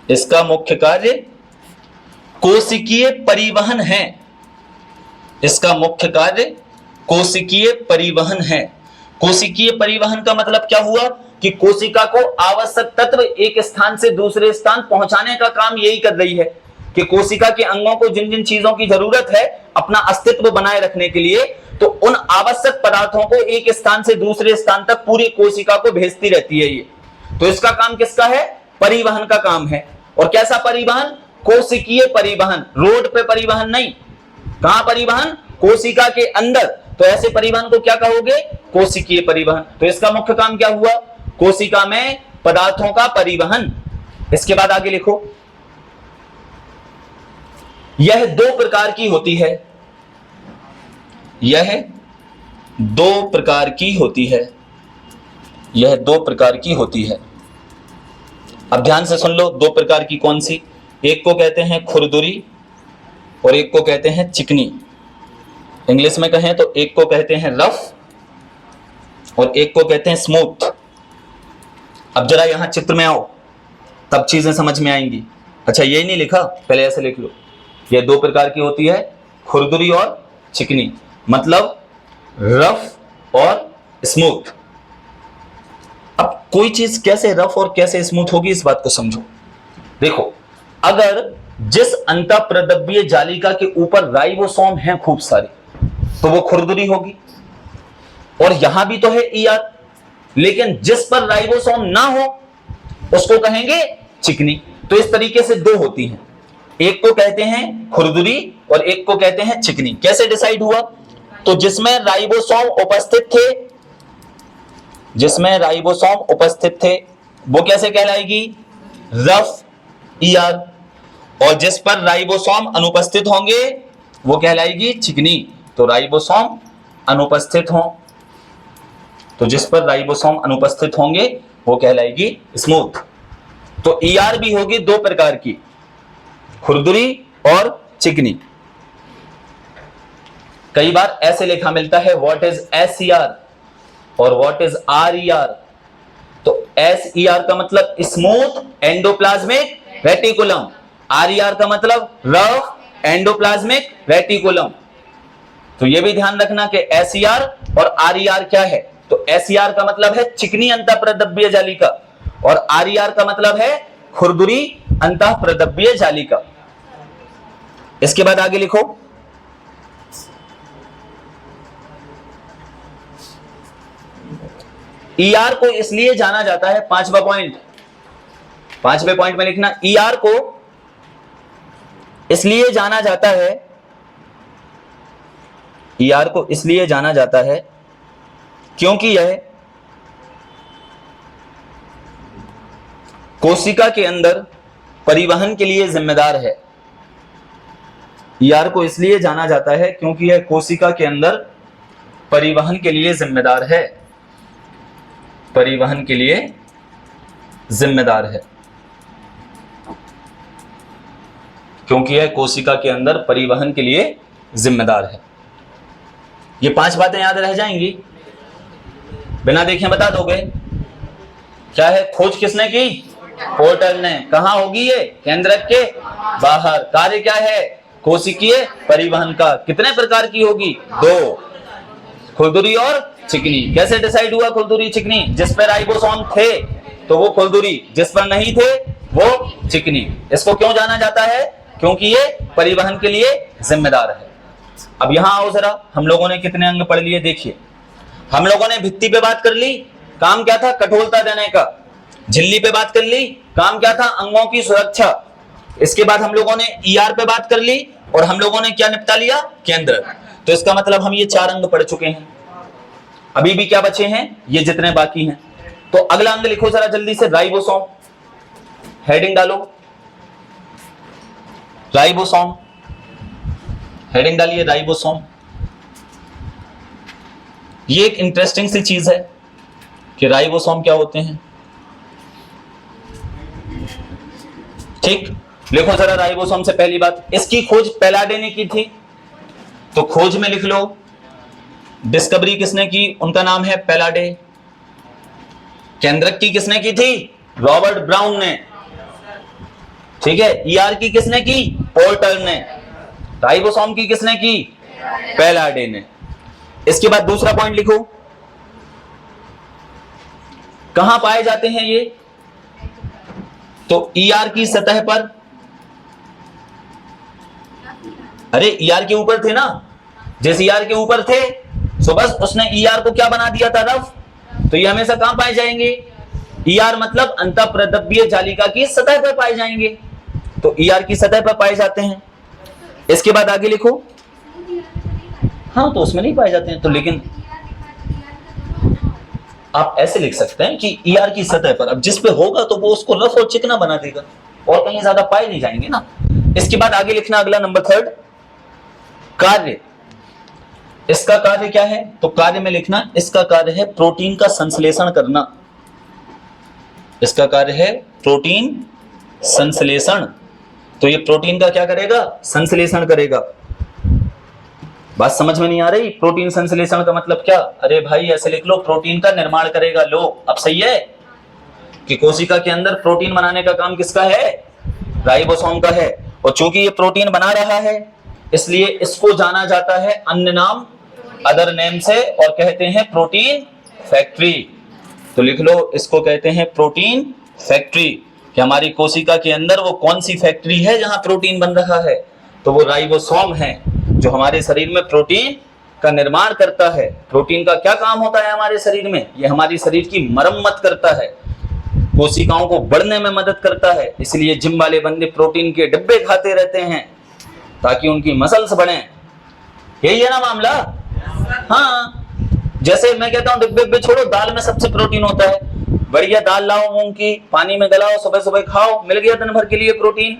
इसका मुख्य कार्य कोशिकीय परिवहन है। इसका मुख्य कार्य कोशिकीय परिवहन है। कोशिकीय परिवहन का मतलब क्या हुआ कि कोशिका को आवश्यक तत्व एक स्थान से दूसरे स्थान पहुंचाने का काम यही कर रही है, कि कोशिका के अंगों को जिन जिन चीजों की जरूरत है अपना अस्तित्व बनाए रखने के लिए, तो उन आवश्यक पदार्थों को एक स्थान से दूसरे स्थान तक पूरी कोशिका को भेजती रहती है ये। तो इसका काम किसका है? परिवहन का काम है। और कैसा परिवहन? कोशिकीय परिवहन, रोड पे परिवहन नहीं। कहां परिवहन? कोशिका के अंदर। तो ऐसे परिवहन को क्या कहोगे? कोशिकीय परिवहन। तो इसका मुख्य काम क्या हुआ? कोशिका में पदार्थों का परिवहन। इसके बाद आगे लिखो, यह 2 प्रकार की होती है। यह 2 प्रकार की होती है। यह 2 प्रकार की होती है। अब ध्यान से सुन लो, 2 प्रकार की कौन सी? एक को कहते हैं खुरदुरी और एक को कहते हैं चिकनी। इंग्लिश में कहें तो एक को कहते हैं रफ और एक को कहते हैं स्मूथ। अब जरा यहां चित्र में आओ, तब चीजें समझ में आएंगी। अच्छा, यही नहीं लिखा, पहले ऐसे लिख लो, यह 2 प्रकार की होती है, खुरदुरी और चिकनी, मतलब रफ और स्मूथ। अब कोई चीज कैसे रफ और कैसे स्मूथ होगी, इस बात को समझो। देखो, अगर जिस अंतःप्रदब्बीय जालिका के ऊपर राइबोसोम हैं खूब सारे, तो वो खुरदुरी होगी। और यहां भी तो है ER, लेकिन जिस पर राइबोसोम ना हो उसको कहेंगे चिकनी। तो इस तरीके से 2 होती हैं, एक को कहते हैं खुरदुरी और एक को कहते हैं चिकनी। कैसे डिसाइड हुआ? तो जिसमें राइबोसोम उपस्थित थे वो कैसे कहलाएगी? रफ ईआर। और जिस पर राइबोसोम अनुपस्थित होंगे वो कहलाएगी चिकनी। तो राइबोसोम अनुपस्थित हो, तो जिस पर राइबोसोम अनुपस्थित होंगे वो कहलाएगी स्मूथ। तो ईआर भी होगी दो प्रकार की, खुरदुरी और चिकनी। कई बार ऐसे लिखा मिलता है व्हाट इज एसईआर और व्हाट इज आरईआर। तो एसईआर का मतलब स्मूथ एंडोप्लाज्मिक रेटिकुलम, आरईआर का मतलब रफ एंडोप्लाज्मिक रेटिकुलम। तो यह भी ध्यान रखना कि एसईआर और आरईआर क्या है। तो एसईआर का मतलब है चिकनी अंतःप्रद्रव्य जालिका और आरईआर का मतलब है खुरदुरी अंतःप्रद्रव्य जालिका। इसके बाद आगे लिखो, ईआर को इसलिए जाना जाता है, पांचवें पॉइंट में लिखना, ईआर को इसलिए जाना जाता है, ईआर को इसलिए जाना जाता है क्योंकि यह कोशिका के अंदर परिवहन के लिए जिम्मेदार है। ईआर को इसलिए जाना जाता है क्योंकि यह कोशिका के अंदर परिवहन के लिए जिम्मेदार है, परिवहन के लिए जिम्मेदार है, क्योंकि यह कोशिका के अंदर परिवहन के लिए जिम्मेदार है। ये पांच बातें याद रह जाएंगी, बिना देखे बता दोगे। क्या है? खोज किसने की? पोर्टर ने। कहां होगी ये? केंद्रक के बाहर। कार्य क्या है? कोशिकीय परिवहन का। कितने प्रकार की होगी? दो, खुरदुरी और चिकनी। कैसे डिसाइड हुआ खुरदुरी चिकनी? जिस पर राइबोसोम थे तो वो खुरदुरी, जिस पर नहीं थे वो चिकनी। इसको क्यों जाना जाता है? क्योंकि ये परिवहन के लिए जिम्मेदार है। अब यहां आओ जरा, हम लोगों ने कितने अंग पढ़ लिए देखिए। हम लोगों ने भित्ति पे बात कर ली, काम क्या था? कठोरता देने का। झिल्ली पे बात कर ली, काम क्या था? अंगों की सुरक्षा। इसके बाद हम लोगों ने ईआर पे बात कर ली और हम लोगों ने क्या निपटा लिया? केंद्र। तो इसका मतलब हम ये चार अंग पढ़ चुके हैं। अभी भी क्या बचे हैं? ये जितने बाकी हैं। तो अगला अंग लिखो जरा जल्दी से, राइबोसोम। हेडिंग डालो, राइबोसोम। हेडिंग डालिए राइबोसोम। ये एक इंटरेस्टिंग सी चीज है कि राइबोसोम क्या होते हैं। ठीक, लिखो जरा राइबोसोम से पहली बात, इसकी खोज पैलाडे ने की थी। तो खोज में लिख लो, डिस्कवरी किसने की? उनका नाम है पैलाडे। केंद्रक की किसने की थी? रॉबर्ट ब्राउन ने। ठीक है। ईआर की किसने की? पोर्टर ने। राइबोसोम की किसने की? पैलाडे ने। इसके बाद दूसरा पॉइंट लिखो, कहां पाए जाते हैं ये? तो ईआर की सतह पर। अरे ईआर के ऊपर थे ना, जिस ईआर के ऊपर थे सो बस उसने ईआर को क्या बना दिया था? रफ। तो ये हमेशा कहां पाए जाएंगे? ईआर मतलब अंतःप्रद्रव्य जालिका की सतह पर पाए जाएंगे। तो ईआर की सतह पर पाए जाते हैं। इसके बाद आगे लिखो, हाँ तो उसमें नहीं पाए जाते हैं तो, लेकिन आप ऐसे लिख सकते हैं कि ईआर की सतह पर। अब जिस पे होगा तो वो उसको रफ और चिकना बना देगा और कहीं ज्यादा पाए नहीं जाएंगे ना। इसके बाद आगे लिखना अगला नंबर थर्ड, कार्य। इसका कार्य क्या है? तो कार्य में लिखना, इसका कार्य है प्रोटीन का संश्लेषण करना। इसका कार्य है प्रोटीन संश्लेषण। तो ये प्रोटीन का क्या करेगा? संश्लेषण करेगा। बात समझ में नहीं आ रही? प्रोटीन संश्लेषण का मतलब क्या? अरे भाई ऐसे लिख लो, प्रोटीन का निर्माण करेगा। लो अब सही है कि कोशिका के अंदर प्रोटीन बनाने का काम किसका है? राइबोसोम का है। और चूंकि ये प्रोटीन बना रहा है इसलिए इसको जाना जाता है अन्य नाम, अदर नेम से, और कहते हैं प्रोटीन फैक्ट्री। तो लिख लो, इसको कहते हैं प्रोटीन फैक्ट्री। कि हमारी कोशिका के अंदर वो कौन सी फैक्ट्री है जहां प्रोटीन बन रहा है? तो वो राइबोसोम है जो हमारे शरीर में प्रोटीन का निर्माण करता है। प्रोटीन का क्या काम होता है हमारे शरीर में? ये हमारी शरीर की मरम्मत करता है, कोशिकाओं को बढ़ने में मदद करता है। इसलिए जिम वाले बंदे प्रोटीन के डिब्बे खाते रहते हैं ताकि उनकी मसल्स बढ़े। यही है ना मामला? हाँ, जैसे मैं कहता हूँ डिब्बे डिब्बे छोड़ो, दाल में सबसे प्रोटीन होता है, बढ़िया दाल लाओ मूंग की, पानी में गलाओ, सुबह सुबह खाओ, मिल गया दिन भर के लिए प्रोटीन।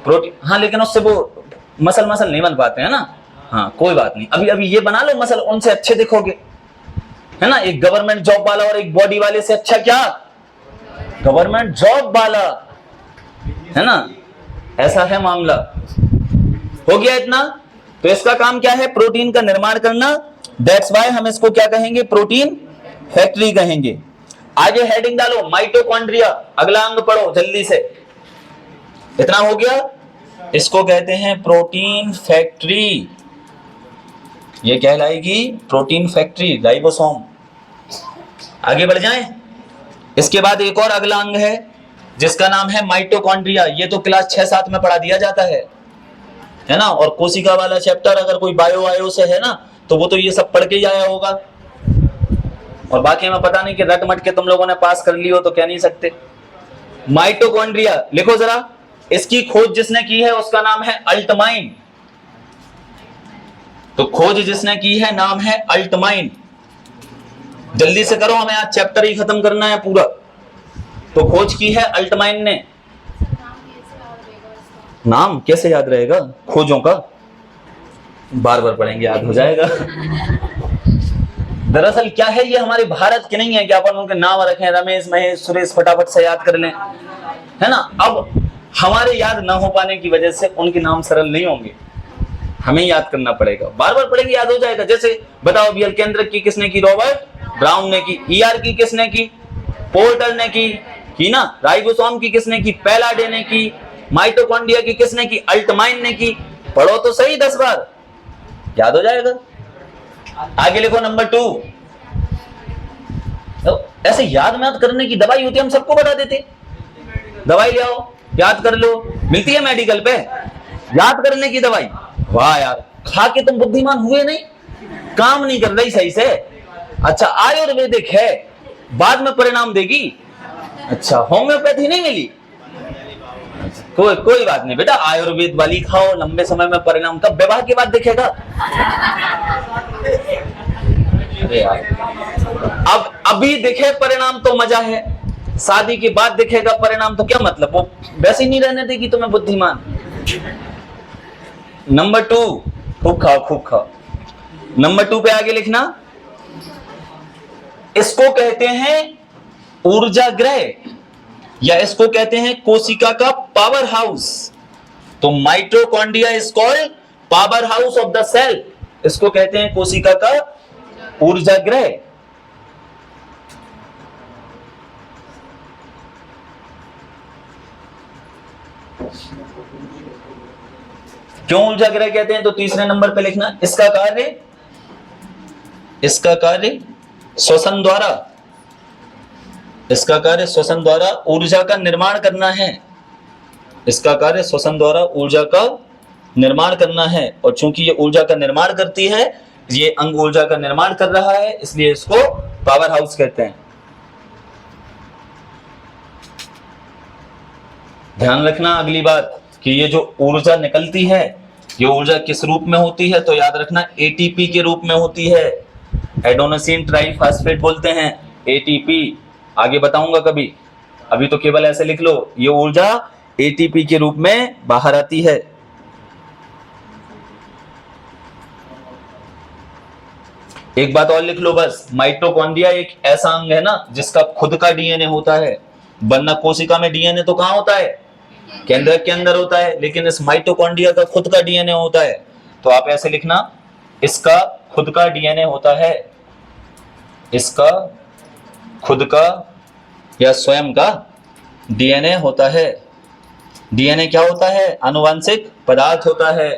प्रोटीन हाँ, लेकिन उससे वो मसल मसल नहीं बन पाते हैं ना। हाँ कोई बात नहीं, अभी अभी ये बना लो मसल, उनसे अच्छे दिखोगे, है ना। एक गवर्नमेंट जॉब वाला और एक बॉडी वाले से अच्छा क्या? गवर्नमेंट जॉब वाला, है ना। ऐसा है मामला। हो गया इतना। तो इसका काम क्या है? प्रोटीन का निर्माण करना। दैट्स वाई हम इसको क्या कहेंगे? प्रोटीन फैक्ट्री कहेंगे। आगे हेडिंग डालो माइटोकॉन्ड्रिया, अगला अंग पढ़ो जल्दी से। इतना हो गया। इसको कहते हैं प्रोटीन फैक्ट्री, ये कहलाएगी प्रोटीन फैक्ट्री, राइबोसोम। आगे बढ़ जाएं। इसके बाद एक और अगला अंग है जिसका नाम है माइटोकॉन्ड्रिया। ये तो क्लास 6-7 में पढ़ा दिया जाता है ना। और कोशिका वाला चैप्टर अगर कोई बायो वायो से है ना, तो वो तो ये सब पढ़ के ही आया होगा। और बाकी में पता नहीं कि रट मट के तुम लोगों ने पास कर ली हो तो कह नहीं सकते। माइटोकॉन्ड्रिया लिखो जरा। इसकी खोज जिसने की है उसका नाम है अल्टमाइन। तो खोज जिसने की है नाम है अल्टमाइन। जल्दी से करो, हमें आज चैप्टर ही खत्म करना है पूरा। तो खोज की है अल्टमाइन ने। नाम कैसे याद रहेगा खोजों का? बार बार पढ़ेंगे याद हो जाएगा। दरअसल क्या है, ये हमारे भारत के नहीं है कि अपन उनके नाम रखें रमेश महेश सुरेश फटाफट से याद कर लें, है ना। अब हमारे याद ना हो पाने की वजह से उनके नाम सरल नहीं होंगे, हमें याद करना पड़ेगा। बार बार पढ़ेंगे याद हो जाएगा। जैसे बताओ बीएल केंद्रक की किसने की? रॉबर्ट ब्राउन ने की। ईआर की किसने की? पोर्टर ने की ना। राइबोसोम की किसने की? पैलाडे ने की। माइटोकॉन्ड्रिया की किसने की? अल्टमाइन ने की। पढ़ो तो सही 10 बार, याद हो जाएगा। आगे लिखो नंबर 2। तो ऐसे याद में करने की दवाई होती है, हम सबको बता देते। दवाई ले आओ, याद कर लो, मिलती है मेडिकल पे याद करने की दवाई। वाह यार, खा के तुम बुद्धिमान हुए नहीं, काम नहीं कर रही सही से। अच्छा आयुर्वेदिक है, बाद में परिणाम देगी। अच्छा होम्योपैथी नहीं मिली, कोई बात नहीं बेटा, आयुर्वेद वाली खाओ, लंबे समय में परिणाम। कब? विवाह के बाद दिखेगा। अरे यार, अब अभी दिखे परिणाम तो मजा है, शादी के बाद दिखेगा परिणाम तो क्या मतलब? वो वैसे ही नहीं रहने देगी तुम्हें बुद्धिमान। नंबर 2, खूब खाओ खूब खाओ। नंबर 2 पे आगे लिखना, इसको कहते हैं ऊर्जा ग्रह, या इसको कहते हैं कोशिका का पावर हाउस। तो mitochondria is called power house of the cell. इसको कहते हैं कोशिका का ऊर्जा ग्रह। क्यों ऊर्जा ग्रह कहते हैं? तो तीसरे नंबर पे लिखना, इसका कार्य श्वसन द्वारा, इसका कार्य श्वसन द्वारा ऊर्जा का निर्माण करना है। इसका कार्य श्वसन द्वारा ऊर्जा का निर्माण करना है। और चूंकि ये ऊर्जा का निर्माण करती है, ये अंग ऊर्जा का निर्माण कर रहा है, इसलिए इसको पावर हाउस कहते हैं। ध्यान रखना अगली बात कि ये जो ऊर्जा निकलती है, ये ऊर्जा किस रूप में होती है? तो याद रखना एटीपी के रूप में होती है। एडोनोसिन ट्राइफॉस्फेट बोलते हैं, एटीपी। आगे बताऊंगा कभी, अभी तो केवल ऐसे लिख लो, ये ऊर्जा एटीपी के रूप में बाहर आती है। एक बात और लिख लो बस, माइटोकॉन्ड्रिया एक ऐसा अंग है ना जिसका खुद का डीएनए होता है। वरना कोशिका में डीएनए तो कहां होता है? केंद्रक के अंदर होता है, लेकिन इस माइटोकॉन्ड्रिया का खुद का डीएनए होता है। तो आप ऐसे लिखना, इसका खुद का डीएनए होता है, इसका खुद का या स्वयं का डीएनए होता है। डीएनए क्या होता है? आनुवंशिक पदार्थ होता है।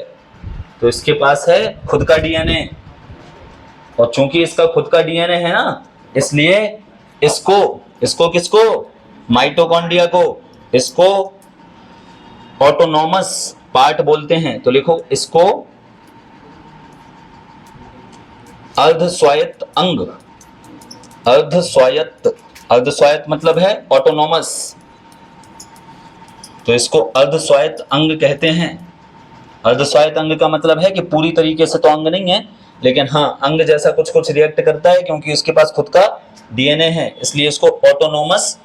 तो इसके पास है खुद का डीएनए, और चूंकि इसका खुद का डीएनए है ना, इसलिए इसको किसको? माइटोकॉन्ड्रिया को, इसको ऑटोनॉमस पार्ट बोलते हैं। तो लिखो इसको अर्धस्वायत्त अंग। अर्धस्वायत्त मतलब है ऑटोनॉमस, तो इसको अर्धस्वायत्त अंग कहते हैं। अर्धस्वायत्त अंग का मतलब है कि पूरी तरीके से तो अंग नहीं है, लेकिन हाँ अंग जैसा कुछ कुछ रिएक्ट करता है क्योंकि उसके पास खुद का डीएनए है, इसलिए इसको ऑटोनोमस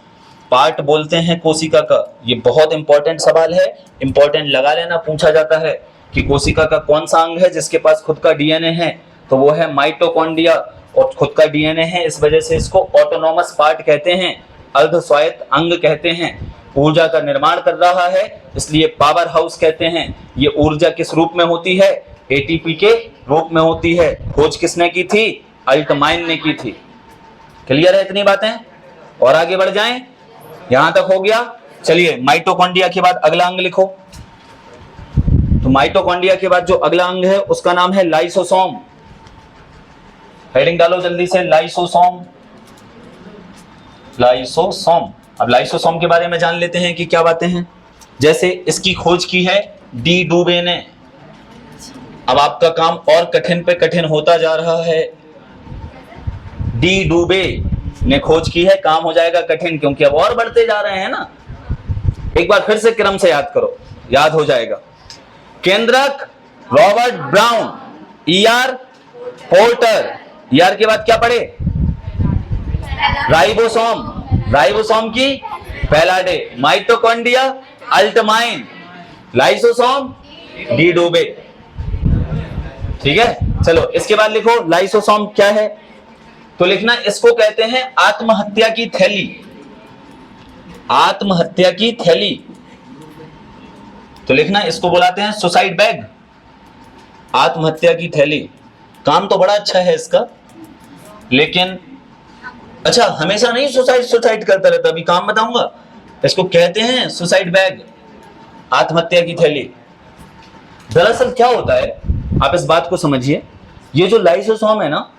पार्ट बोलते हैं कोशिका का। ये बहुत इंपॉर्टेंट सवाल है, इंपॉर्टेंट लगा लेना, पूछा जाता है कि कोशिका का कौन सा अंग है जिसके पास खुद का डीएनए है, तो वो है माइटोकॉन्ड्रिया, और खुद का डीएनए है इस वजह से इसको ऑटोनोमस पार्ट कहते हैं, अर्ध स्वायत्त अंग कहते हैं। ऊर्जा का निर्माण कर रहा है इसलिए पावर हाउस कहते हैं। ये ऊर्जा किस रूप में होती है? एटीपी के रूप में होती है। खोज किसने की थी? अल्टमाइन ने की थी। क्लियर है इतनी बातें? और आगे बढ़ जाएं, यहां तक हो गया। चलिए माइटोकॉन्ड्रिया के बाद अगला अंग लिखो। तो माइटोकॉन्ड्रिया के बाद जो अगला अंग है उसका नाम है लाइसोसोम। हेडिंग डालो जल्दी से, लाइसोसोम। लाइसोसोम। अब लाइसोसोम के बारे में जान लेते हैं कि क्या बातें हैं। जैसे इसकी खोज की है डी डूबे ने। अब आपका काम और कठिन पे कठिन होता जा रहा है। डी डूबे ने खोज की है, काम हो जाएगा कठिन क्योंकि अब और बढ़ते जा रहे हैं ना। एक बार फिर से क्रम से याद करो, याद हो जाएगा। केंद्रक Robert brown, ER porter. ER के बाद क्या पढ़े? राइबोसोम। राइबोसोम की पहला डे। माइटोकॉन्ड्रिया अल्टमाइन, लाइसोसोम डी डूबे। ठीक है, चलो इसके बाद लिखो लाइसोसोम क्या है। तो लिखना इसको कहते हैं आत्महत्या की थैली। आत्महत्या की थैली। तो लिखना इसको बुलाते हैं सुसाइड बैग। आत्महत्या की थैली। काम तो बड़ा अच्छा है इसका, लेकिन अच्छा हमेशा नहीं सुसाइड करता रहता। अभी काम बताऊंगा। इसको कहते हैं सुसाइड बैग, आत्महत्या की थैली। दरअसल क्या होता है, आप इस बात को समझिए। ये जो लाइसोसोम है ना,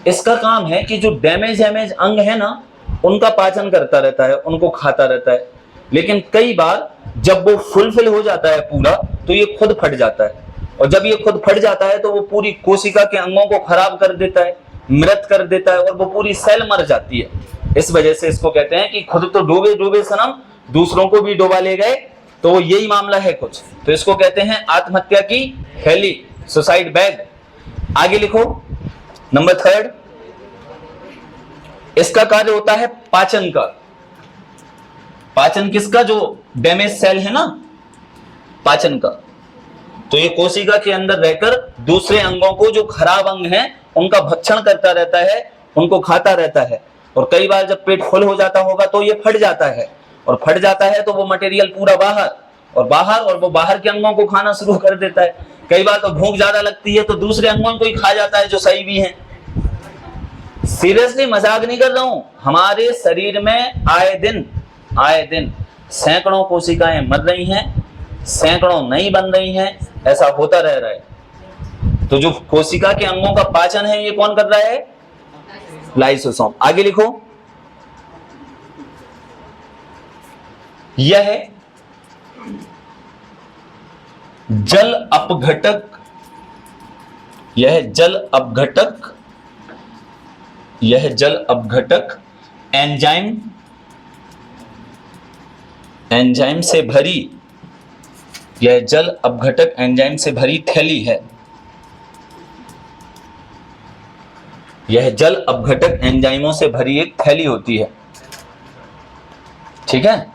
इसका काम है कि जो डैमेज अंग है ना, उनका पाचन करता रहता है, उनको खाता रहता है। लेकिन कई बार जब वो फुलफिल हो जाता है पूरा, तो ये खुद फट जाता है। और जब ये खुद फट जाता है तो वो पूरी कोशिका के अंगों को खराब कर देता है, मृत कर देता है, और वो पूरी सेल मर जाती है। इस वजह से इसको कहते हैं कि खुद तो डूबे डूबे सनम, दूसरों को भी डुबा ले गए। तो यही मामला है कुछ। तो इसको कहते हैं आत्महत्या की थैली, सुसाइड बैग। आगे लिखो नंबर 3। इसका कार्य होता है पाचन का। पाचन किसका? जो डैमेज सेल है ना, पाचन का। तो ये कोशिका के अंदर रहकर दूसरे अंगों को, जो खराब अंग हैं, उनका भक्षण करता रहता है, उनको खाता रहता है। और कई बार जब पेट फुल हो जाता होगा तो ये फट जाता है, और फट जाता है तो वो मटेरियल पूरा बाहर, और वो बाहर के अंगों को खाना शुरू कर देता है। कई बार तो भूख ज्यादा लगती है तो दूसरे अंगों को ही खा जाता है जो सही भी है। सीरियसली मजाक नहीं कर रहा हूं। हमारे शरीर में आए दिन सैकड़ों कोशिकाएं मर रही हैं, सैकड़ों नई बन रही हैं, ऐसा होता रह रहा है। तो जो कोशिका के अंगों का पाचन है, ये कौन कर रहा है? लाइसोसोम। आगे लिखो, यह है जल अपघटक। यह जल अपघटक, यह जल अपघटक एंजाइम से भरी, यह जल अपघटक एंजाइम से भरी थैली है। यह जल अपघटक एंजाइमों से भरी एक थैली होती है। ठीक है,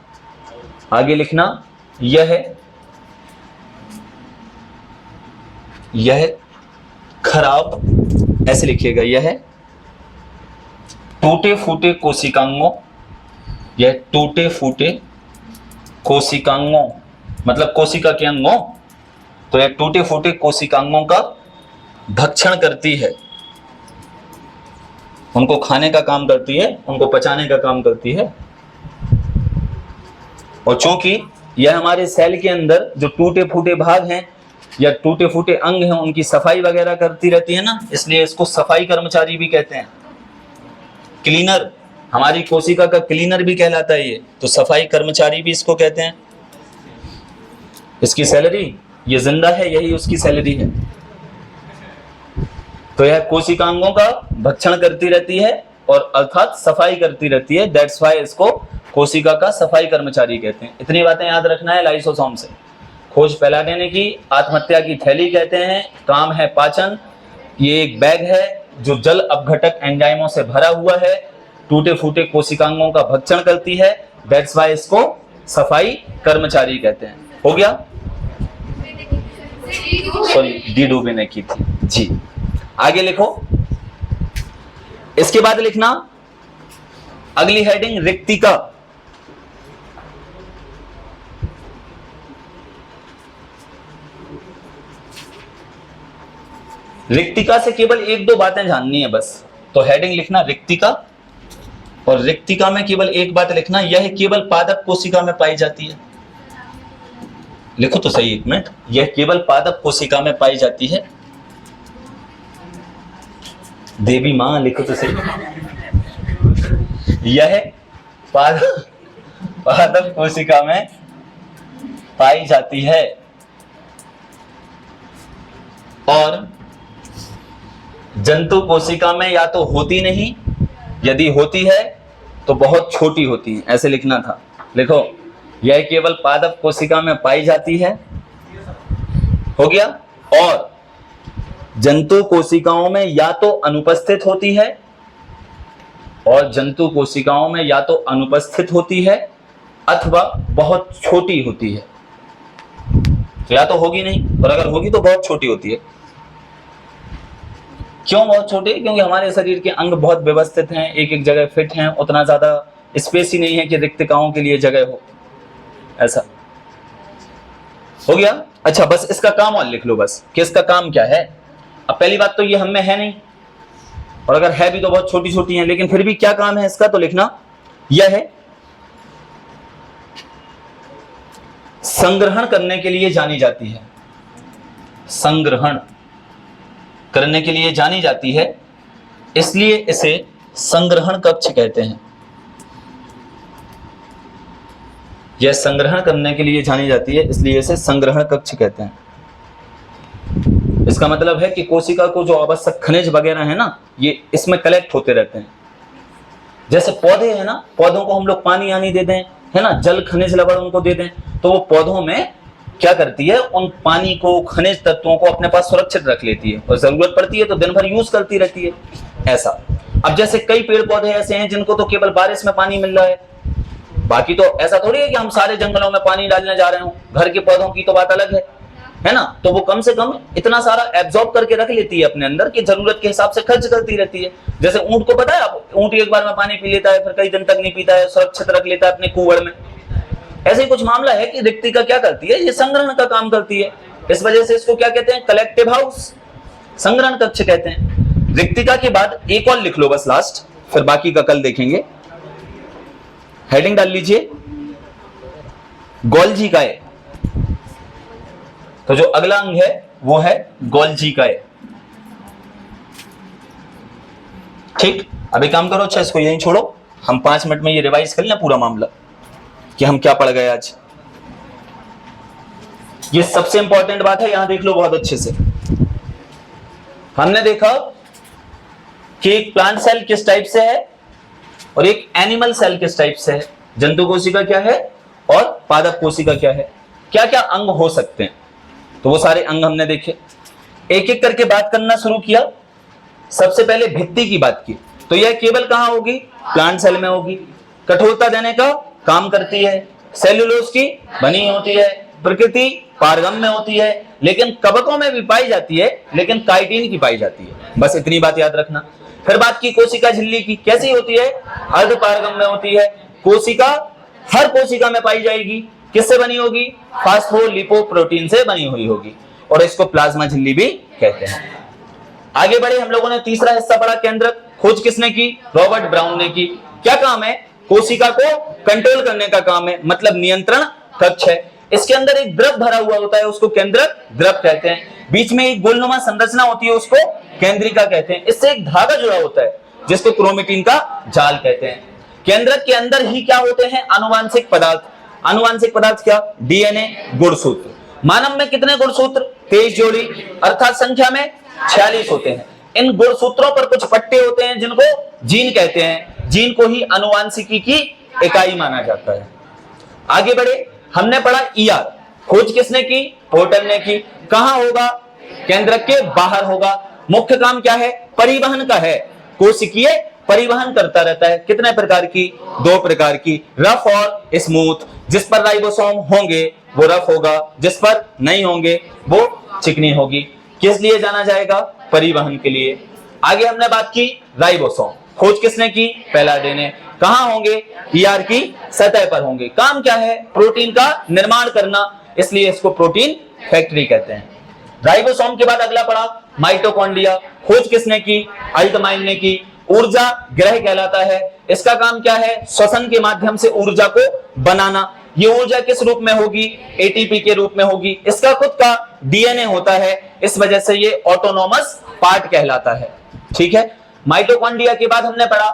आगे लिखना, यह खराब, ऐसे लिखिएगा, यह टूटे फूटे कोशिकांगों, यह टूटे फूटे कोशिकांगों मतलब कोशिका के अंगों, तो यह टूटे फूटे कोशिकांगों का भक्षण करती है, उनको खाने का काम करती है, उनको पचाने का काम करती है। और चूंकि यह हमारे सेल के अंदर जो टूटे फूटे भाग हैं या टूटे फूटे अंग हैं, उनकी सफाई वगैरह करती रहती है ना, इसलिए इसको सफाई कर्मचारी भी कहते हैं। क्लीनर, हमारी कोशिका का क्लीनर भी कहलाता है ये, तो सफाई कर्मचारी भी इसको कहते हैं। इसकी सैलरी, ये जिंदा है, यही उसकी सैलरी है। तो यह कोशिकांगों का भक्षण करती रहती है और अर्थात सफाई करती रहती है। दैट्स व्हाई इसको कोशिका का सफाई कर्मचारी कहते हैं। इतनी बातें याद रखना है लाइसोसोम से। खोज फैला देने की, आत्महत्या की थैली कहते हैं, काम है पाचन, ये एक बैग है जो जल अपघटक एंजाइमों से भरा हुआ है, टूटे फूटे कोशिकांगों का भक्षण करती है, दैट्स वाई इसको सफाई कर्मचारी कहते हैं। हो गया, सॉरी डी डूबे ने की थी जी। आगे लिखो, इसके बाद लिखना अगली हेडिंग रिक्तिका। रिक्तिका से केवल एक दो बातें जाननी है बस, तो हेडिंग लिखना रिक्तिका, और रिक्तिका में केवल एक बात लिखना, यह केवल पादप कोशिका में पाई जाती है। लिखो तो सही एक मिनट, यह केवल पादप कोशिका में पाई जाती है। देवी मां लिखो तो सही, यह पादप कोशिका में पाई जाती है और जंतु कोशिका में या तो होती नहीं, यदि होती है तो बहुत छोटी होती है, ऐसे लिखना था। लिखो, यह केवल पादप कोशिका में पाई जाती है, हो गया, और जंतु कोशिकाओं में या तो अनुपस्थित होती है, और जंतु कोशिकाओं में या तो अनुपस्थित होती है अथवा बहुत छोटी होती है। तो या तो होगी नहीं, और अगर होगी तो बहुत छोटी होती है। क्यों बहुत छोटी? क्योंकि हमारे शरीर के अंग बहुत व्यवस्थित हैं, एक एक जगह फिट हैं, उतना ज्यादा स्पेस ही नहीं है कि रिक्तिकाओं के लिए जगह हो, ऐसा। हो गया? अच्छा, बस इसका काम और लिख लो बस कि इसका काम क्या है। अब पहली बात तो ये हम में है नहीं, और अगर है भी तो बहुत छोटी छोटी है, लेकिन फिर भी क्या काम है इसका, तो लिखना यह है संग्रहण करने के लिए जानी जाती है। संग्रहण करने के लिए जानी जाती है, इसलिए इसे संग्रहण कक्ष कहते हैं। यह संग्रहण करने के लिए जानी जाती है, इसलिए इसे संग्रहण कक्ष कहते हैं। इसका मतलब है कि कोशिका को जो आवश्यक खनिज वगैरह है ना, ये इसमें कलेक्ट होते रहते हैं। जैसे पौधे हैं ना, पौधों को हम लोग पानी आनी दे दें, है ना, जल खनिज लवण उनको दे दें, तो वो पौधों में क्या करती है, उन पानी को, खनिज तत्वों को अपने पास सुरक्षित रख लेती है, और जरूरत पड़ती है तो दिन भर यूज करती रहती है, ऐसा। अब जैसे कई पेड़ पौधे ऐसे हैं जिनको तो केवल बारिश में पानी मिल रहा है, बाकी तो ऐसा थोड़ी है कि हम सारे जंगलों में पानी डालने जा रहे हो। घर के पौधों की तो बात अलग है ना, तो वो कम से कम इतना सारा एब्जॉर्ब करके रख लेती है अपने अंदर कि जरूरत के हिसाब से खर्च करती रहती है। जैसे ऊंट को पता है, ऊंट एक बार में पानी पी लेता है, फिर कई दिन तक नहीं पीता है, सुरक्षित रख लेता है अपने कुएं में। ऐसे ही कुछ मामला है कि रिक्तिका क्या करती है, ये संग्रहण का काम करती है। इस वजह से इसको क्या कहते हैं, कलेक्टिव हाउस, संग्रहण कक्ष कहते हैं। रिक्तिका के बाद एक और लिख लो बस लास्ट, फिर बाकी का कल देखेंगे। हेडिंग डाल लीजिए गोल्जीकाय। तो जो अगला अंग है वो है गोल्जीकाय। ठीक, अभी काम करो, अच्छा इसको यहीं छोड़ो, हम 5 मिनट में ये रिवाइज कर लें पूरा मामला कि हम क्या पढ़ गए आज। ये सबसे इंपॉर्टेंट बात है, यहां देख लो बहुत अच्छे से। हमने देखा कि एक प्लांट सेल किस टाइप से है और एक एनिमल सेल किस टाइप से है, जंतु कोशिका क्या है और पादप कोशिका क्या है, क्या क्या अंग हो सकते हैं। तो वो सारे अंग हमने देखे, एक एक करके बात करना शुरू किया। सबसे पहले भित्ति की बात की, तो यह केवल कहां होगी, प्लांट सेल में होगी। कठोरता देने का काम करती है, सेल्यूलोज की बनी होती है, प्रकृति पारगम में होती है, लेकिन कवकों में भी पाई जाती है, लेकिन काइटिन की पाई जाती है। बस इतनी बात याद रखना। फिर बात की कोशिका झिल्ली की, कैसी होती है, अर्ध पारगम में होती है। कोशिका हर कोशिका में पाई जाएगी, किससे बनी होगी, फास्फोलिपोप्रोटीन से बनी हुई होगी, और इसको प्लाज्मा झिल्ली भी कहते हैं। आगे बढ़े, हम लोगों ने तीसरा हिस्सा पढ़ा, केंद्रक। खोज किसने की, रॉबर्ट ब्राउन ने की। क्या काम है, कोशिका को कंट्रोल करने का काम है, मतलब नियंत्रण कक्ष है। इसके अंदर एक द्रव भरा हुआ होता है, उसको केंद्रक द्रव कहते हैं। बीच में एक गोलनुमा संरचना होती है, उसको केंद्रिका कहते हैं। इससे एक धागा जुड़ा होता है जिसको क्रोमेटिन का जाल कहते हैं। केंद्रक के अंदर ही क्या होते हैं, आनुवांशिक पदार्थ। आनुवांशिक पदार्थ क्या, डीएनए, गुणसूत्र। मानव में कितने गुणसूत्र, 23 जोड़ी, अर्थात संख्या में 46 होते हैं। इन गुणसूत्रों पर कुछ पट्टे होते हैं जिनको जीन कहते हैं। जीन को ही आनुवांशिकी की इकाई माना जाता है। आगे बढ़े, हमने पढ़ा ईआर। खोज किसने की, पोर्टर ने की। कहां होगा, केंद्रक के बाहर होगा। मुख्य काम क्या है? परिवहन का है। कोशिकीय परिवहन करता रहता है। कितने प्रकार की? 2 प्रकार की, रफ और स्मूथ। जिस पर राइबोसोम होंगे वो रफ होगा, जिस पर नहीं होंगे वो चिकनी होगी। किस लिए जाना जाएगा? परिवहन के लिए। आगे हमने बात की राइबोसोम, खोज किसने की? पैलाडे ने। कहां होंगे? ईआर की सतह पर होंगे। काम क्या है? प्रोटीन का निर्माण करना, इसलिए इसको प्रोटीन फैक्ट्री कहते हैं। राइबोसोम के बाद अगला पड़ा माइटोकॉन्ड्रिया। खोज किसने की? अल्टमाइन ने की। ऊर्जा ग्रह कहलाता है। इसका काम क्या है? श्वसन के माध्यम से ऊर्जा को बनाना। ये ऊर्जा किस रूप में होगी? एटीपी के रूप में होगी। इसका खुद का डीएनए होता है, इस वजह से ये ऑटोनोमस पार्ट कहलाता है। ठीक है। माइटोकॉन्ड्रिया के बाद हमने पढ़ा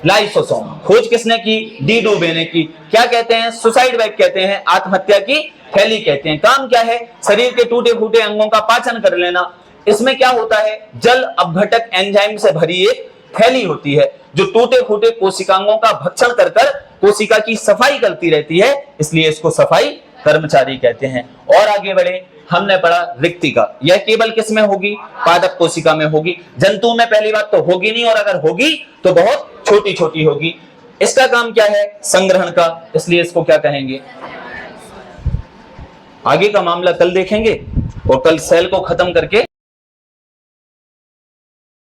लाइसोसोम। खोज किसने की? डी डुबे ने की। क्या कहते हैं? सुसाइड बैग कहते हैं, आत्महत्या की थैली कहते हैं। काम क्या है? शरीर के टूटे फूटे अंगों का पाचन कर लेना। इसमें क्या होता है? जल अपघटक एंजाइम से भरी एक थैली होती है जो टूटे फूटे कोशिकांगों का भक्षण कर कर कोशिका की सफाई करती रहती है, इसलिए इसको सफाई कर्मचारी कहते हैं। और आगे बढ़े, हमने पढ़ा रिक्तिका। यह केवल किस में होगी? पादप कोशिका में होगी। जंतु में पहली बात तो होगी नहीं, और अगर होगी तो बहुत छोटी छोटी होगी। इसका काम क्या है? संग्रहण का, इसलिए इसको क्या कहेंगे? आगे का मामला कल देखेंगे, और कल सेल को खत्म करके